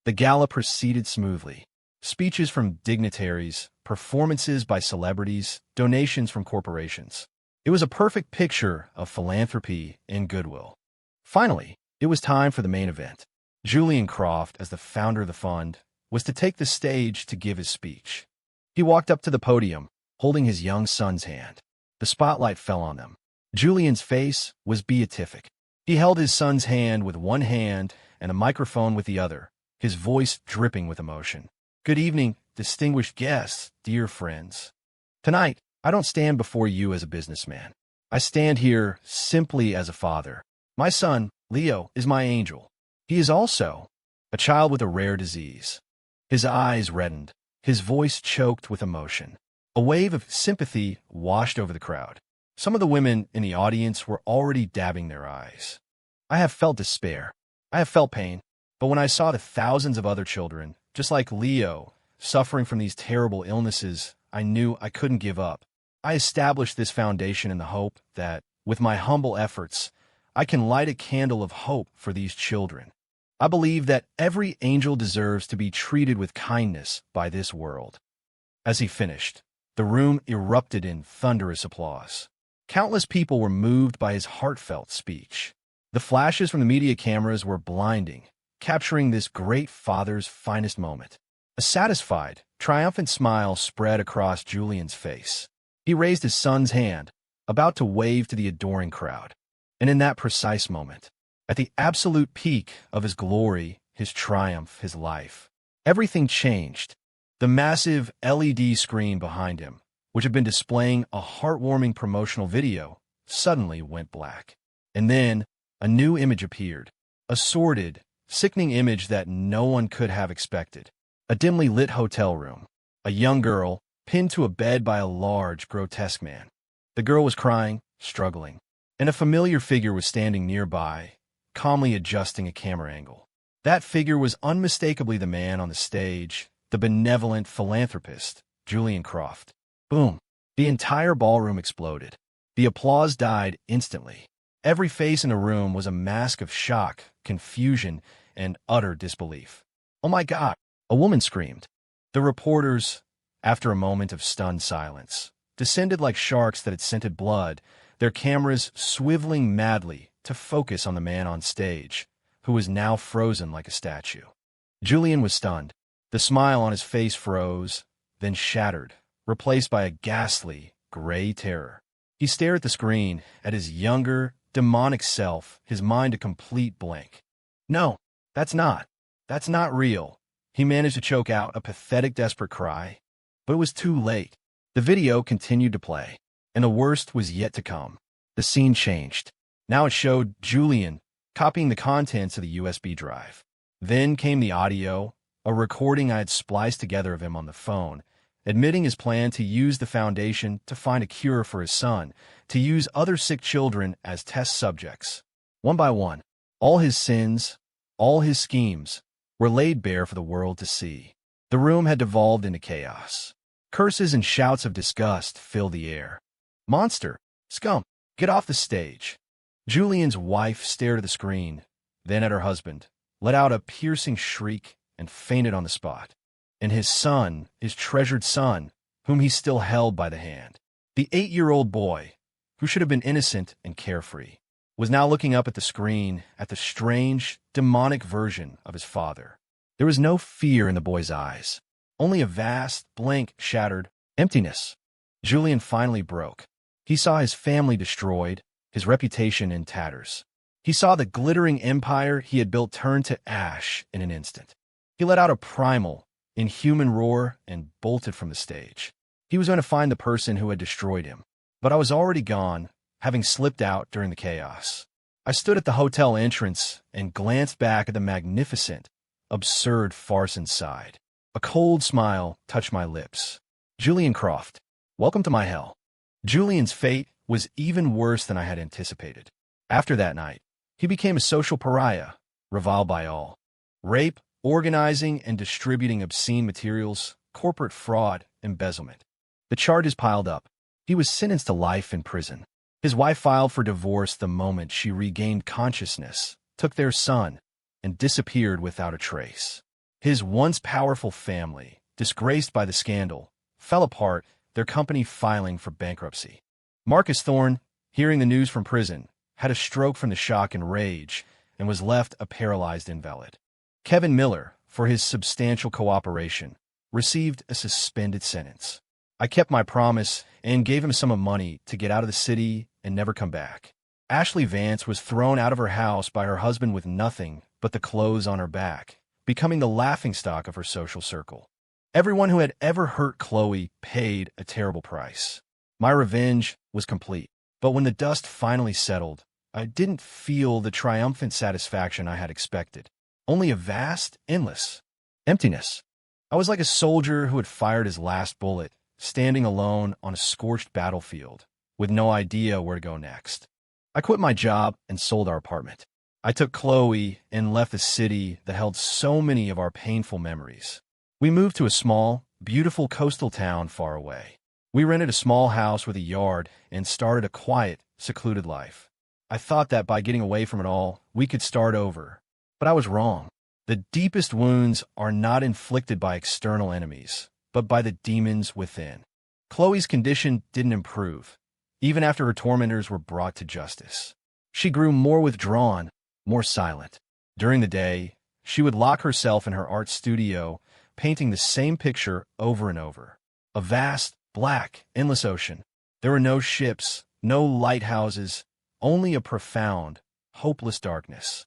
The gala proceeded smoothly. Speeches from dignitaries, performances by celebrities, donations from corporations. It was a perfect picture of philanthropy and goodwill. Finally, it was time for the main event. Julian Croft, as the founder of the fund, was to take the stage to give his speech. He walked up to the podium, holding his young son's hand. The spotlight fell on them. Julian's face was beatific. He held his son's hand with one hand and a microphone with the other, his voice dripping with emotion. "Good evening, distinguished guests, dear friends. Tonight, I don't stand before you as a businessman. I stand here simply as a father. My son, Leo, is my angel. He is also a child with a rare disease." His eyes reddened, his voice choked with emotion. A wave of sympathy washed over the crowd. Some of the women in the audience were already dabbing their eyes. I have felt despair. I have felt pain. But when I saw the thousands of other children, just like Leo, suffering from these terrible illnesses, I knew I couldn't give up. I established this foundation in the hope that, with my humble efforts, I can light a candle of hope for these children. I believe that every angel deserves to be treated with kindness by this world. As he finished, the room erupted in thunderous applause. Countless people were moved by his heartfelt speech. The flashes from the media cameras were blinding, capturing this great father's finest moment. A satisfied, triumphant smile spread across Julian's face. He raised his son's hand, about to wave to the adoring crowd. And in that precise moment, at the absolute peak of his glory, his triumph, his life, everything changed. The massive LED screen behind him, which had been displaying a heartwarming promotional video, suddenly went black. And then a new image appeared, a sordid, sickening image that no one could have expected. A dimly lit hotel room, a young girl pinned to a bed by a large, grotesque man. The girl was crying, struggling, and a familiar figure was standing nearby, calmly adjusting a camera angle. That figure was unmistakably the man on the stage, the benevolent philanthropist, Julian Croft. Boom! The entire ballroom exploded. The applause died instantly. Every face in the room was a mask of shock, confusion, and utter disbelief. "Oh my God!" a woman screamed. The reporters, after a moment of stunned silence, descended like sharks that had scented blood, their cameras swiveling madly to focus on the man on stage, who was now frozen like a statue. Julian was stunned. The smile on his face froze, then shattered, replaced by a ghastly, gray terror. He stared at the screen, at his younger, demonic self, his mind a complete blank. "No, that's not real." He managed to choke out a pathetic, desperate cry, but it was too late. The video continued to play, and the worst was yet to come. The scene changed. Now it showed Julian copying the contents of the USB drive. Then came the audio, a recording I had spliced together of him on the phone, admitting his plan to use the foundation to find a cure for his son, to use other sick children as test subjects. One by one, all his sins, all his schemes, were laid bare for the world to see. The room had devolved into chaos. Curses and shouts of disgust filled the air. "Monster! Scum! Get off the stage!" Julian's wife stared at the screen, then at her husband, let out a piercing shriek, and fainted on the spot. And his son, his treasured son, whom he still held by the hand, the 8-year-old boy, who should have been innocent and carefree, was now looking up at the screen at the strange, demonic version of his father. There was no fear in the boy's eyes, only a vast, blank, shattered emptiness. Julian finally broke. He saw his family destroyed, his reputation in tatters. He saw the glittering empire he had built turn to ash in an instant. He let out a primal, inhuman roar and bolted from the stage. He was going to find the person who had destroyed him. But I was already gone, having slipped out during the chaos. I stood at the hotel entrance and glanced back at the magnificent, absurd farce inside. A cold smile touched my lips. "Julian Croft, welcome to my hell." Julian's fate was even worse than I had anticipated. After that night, he became a social pariah, reviled by all. Rape, organizing and distributing obscene materials, corporate fraud, embezzlement. The charges piled up. He was sentenced to life in prison. His wife filed for divorce the moment she regained consciousness, took their son, and disappeared without a trace. His once powerful family, disgraced by the scandal, fell apart, their company filing for bankruptcy. Marcus Thorne, hearing the news from prison, had a stroke from the shock and rage and was left a paralyzed invalid. Kevin Miller, for his substantial cooperation, received a suspended sentence. I kept my promise and gave him some money to get out of the city and never come back. Ashley Vance was thrown out of her house by her husband with nothing but the clothes on her back, becoming the laughingstock of her social circle. Everyone who had ever hurt Chloe paid a terrible price. My revenge was complete, but when the dust finally settled, I didn't feel the triumphant satisfaction I had expected, only a vast, endless emptiness. I was like a soldier who had fired his last bullet, standing alone on a scorched battlefield, with no idea where to go next. I quit my job and sold our apartment. I took Chloe and left the city that held so many of our painful memories. We moved to a small, beautiful coastal town far away. We rented a small house with a yard and started a quiet, secluded life. I thought that by getting away from it all, we could start over. But I was wrong. The deepest wounds are not inflicted by external enemies, but by the demons within. Chloe's condition didn't improve, even after her tormentors were brought to justice. She grew more withdrawn, more silent. During the day, she would lock herself in her art studio, painting the same picture over and over. A vast, black, endless ocean. There were no ships, no lighthouses, only a profound, hopeless darkness.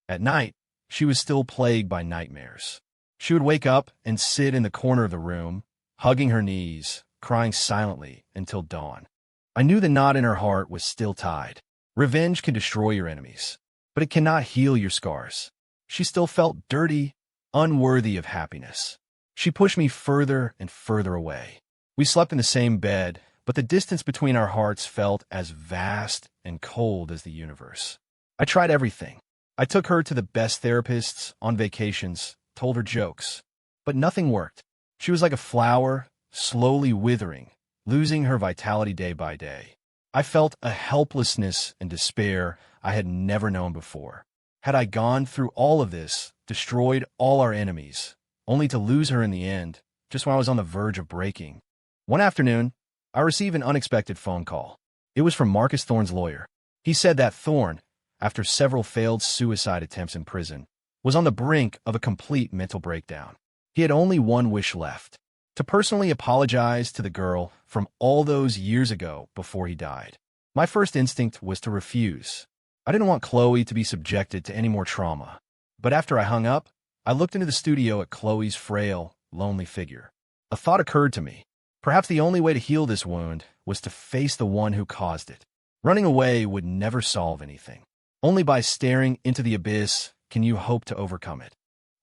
At night, she was still plagued by nightmares. She would wake up and sit in the corner of the room, hugging her knees, crying silently until dawn. I knew the knot in her heart was still tied. Revenge can destroy your enemies, but it cannot heal your scars. She still felt dirty, unworthy of happiness. She pushed me further and further away. We slept in the same bed, but the distance between our hearts felt as vast and cold as the universe. I tried everything. I took her to the best therapists, on vacations, told her jokes. But nothing worked. She was like a flower, slowly withering, losing her vitality day by day. I felt a helplessness and despair I had never known before. Had I gone through all of this, destroyed all our enemies, only to lose her in the end, just when I was on the verge of breaking? One afternoon, I received an unexpected phone call. It was from Marcus Thorne's lawyer. He said that Thorne, after several failed suicide attempts in prison, was on the brink of a complete mental breakdown. He had only one wish left: to personally apologize to the girl from all those years ago before he died. My first instinct was to refuse. I didn't want Chloe to be subjected to any more trauma. But after I hung up, I looked into the studio at Chloe's frail, lonely figure. A thought occurred to me. Perhaps the only way to heal this wound was to face the one who caused it. Running away would never solve anything. Only by staring into the abyss can you hope to overcome it.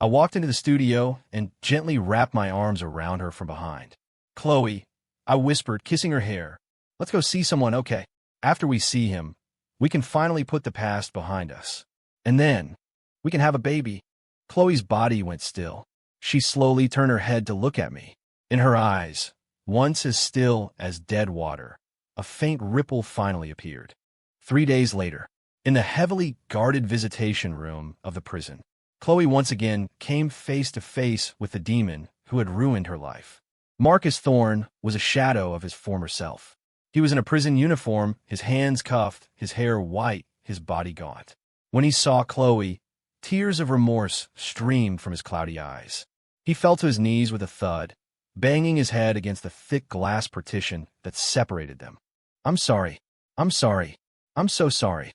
I walked into the studio and gently wrapped my arms around her from behind. "Chloe," I whispered, kissing her hair, "let's go see someone, okay? After we see him, we can finally put the past behind us. And then, we can have a baby." Chloe's body went still. She slowly turned her head to look at me. In her eyes, once as still as dead water, a faint ripple finally appeared. 3 days later, in the heavily guarded visitation room of the prison, Chloe once again came face to face with the demon who had ruined her life. Marcus Thorne was a shadow of his former self. He was in a prison uniform, his hands cuffed, his hair white, his body gaunt. When he saw Chloe, tears of remorse streamed from his cloudy eyes. He fell to his knees with a thud, banging his head against the thick glass partition that separated them. "I'm sorry. I'm sorry. I'm so sorry."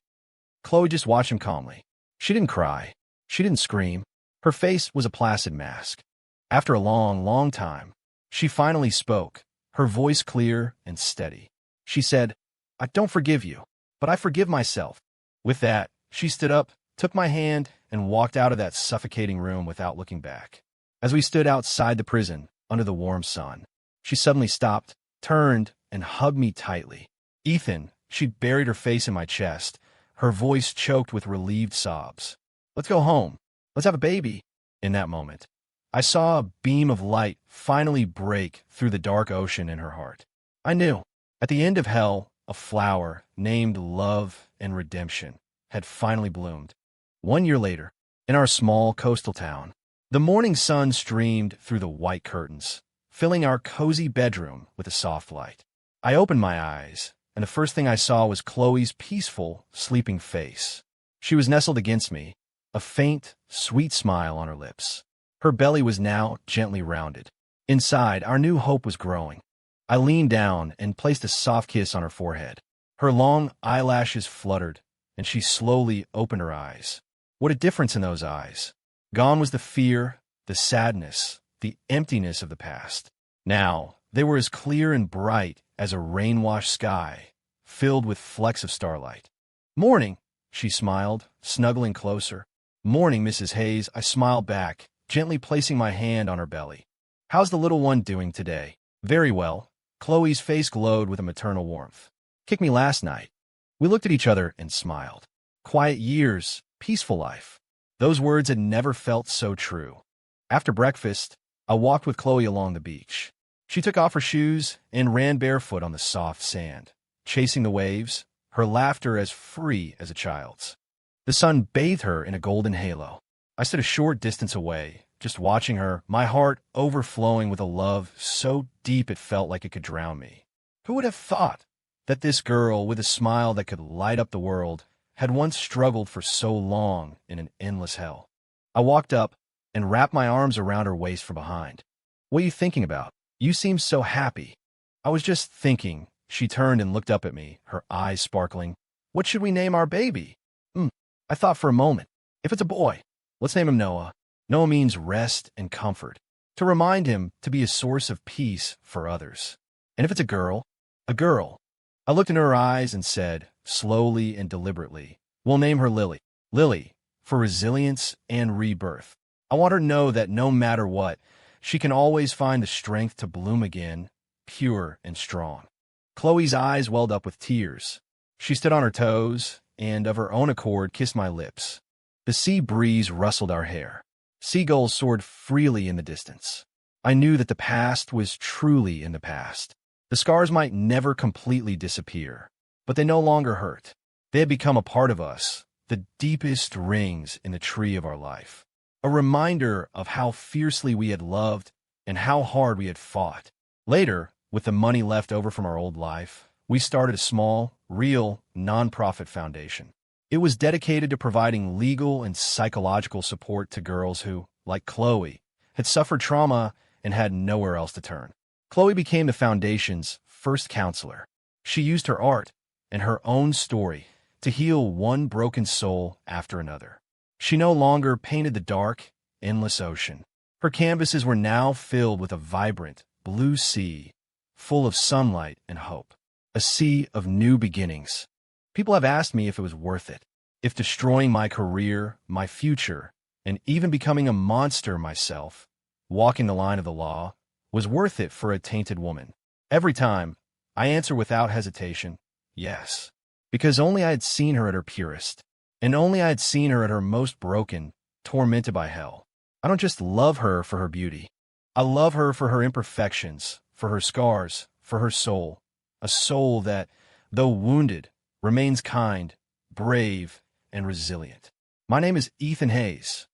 Chloe just watched him calmly. She didn't cry. She didn't scream. Her face was a placid mask. After a long, long time, she finally spoke, her voice clear and steady. She said, "I don't forgive you, but I forgive myself." With that, she stood up, took my hand, and walked out of that suffocating room without looking back. As we stood outside the prison, under the warm sun, she suddenly stopped, turned, and hugged me tightly. "Ethan," she buried her face in my chest, her voice choked with relieved sobs. "Let's go home. Let's have a baby." In that moment, I saw a beam of light finally break through the dark ocean in her heart. I knew, at the end of hell, a flower named love and redemption had finally bloomed. 1 year later, in our small coastal town, the morning sun streamed through the white curtains, filling our cozy bedroom with a soft light. I opened my eyes, and the first thing I saw was Chloe's peaceful, sleeping face. She was nestled against me, a faint, sweet smile on her lips. Her belly was now gently rounded. Inside, our new hope was growing. I leaned down and placed a soft kiss on her forehead. Her long eyelashes fluttered, and she slowly opened her eyes. What a difference in those eyes! Gone was the fear, the sadness, the emptiness of the past. Now, they were as clear and bright as a rain-washed sky, filled with flecks of starlight. "Morning," she smiled, snuggling closer. "Morning, Mrs. Hayes," I smiled back, gently placing my hand on her belly. "How's the little one doing today?" "Very well." Chloe's face glowed with a maternal warmth. "Kicked me last night." We looked at each other and smiled. Quiet years, peaceful life. Those words had never felt so true. After breakfast, I walked with Chloe along the beach. She took off her shoes and ran barefoot on the soft sand, chasing the waves, her laughter as free as a child's. The sun bathed her in a golden halo. I stood a short distance away, just watching her, my heart overflowing with a love so deep it felt like it could drown me. Who would have thought that this girl, with a smile that could light up the world, had once struggled for so long in an endless hell? I walked up and wrapped my arms around her waist from behind. "What are you thinking about? You seem so happy." "I was just thinking." She turned and looked up at me, her eyes sparkling. "What should we name our baby?" I thought for a moment. "If it's a boy, let's name him Noah." Noah means rest and comfort, to remind him to be a source of peace for others. "And if it's a girl?" "A girl." I looked into her eyes and said, slowly and deliberately, "We'll name her Lily." Lily, for resilience and rebirth. I want her to know that no matter what, she can always find the strength to bloom again, pure and strong. Chloe's eyes welled up with tears. She stood on her toes and, of her own accord, kissed my lips. The sea breeze rustled our hair. Seagulls soared freely in the distance. I knew that the past was truly in the past. The scars might never completely disappear, but they no longer hurt. They had become a part of us, the deepest rings in the tree of our life. A reminder of how fiercely we had loved and how hard we had fought. Later, with the money left over from our old life, we started a small, real, nonprofit foundation. It was dedicated to providing legal and psychological support to girls who, like Chloe, had suffered trauma and had nowhere else to turn. Chloe became the foundation's first counselor. She used her art and her own story to heal one broken soul after another. She no longer painted the dark, endless ocean. Her canvases were now filled with a vibrant, blue sea, full of sunlight and hope. A sea of new beginnings. People have asked me if it was worth it, if destroying my career, my future, and even becoming a monster myself, walking the line of the law, was worth it for a tainted woman. Every time, I answer without hesitation, yes. Because only I had seen her at her purest, and only I had seen her at her most broken, tormented by hell. I don't just love her for her beauty. I love her for her imperfections, for her scars, for her soul. A soul that, though wounded, remains kind, brave, and resilient. My name is Ethan Hayes.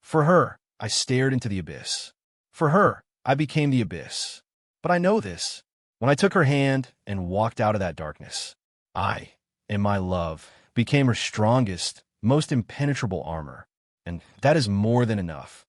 For her, I stared into the abyss. For her, I became the abyss. But I know this. When I took her hand and walked out of that darkness, I, in my love, became her strongest, most impenetrable armor. And that is more than enough.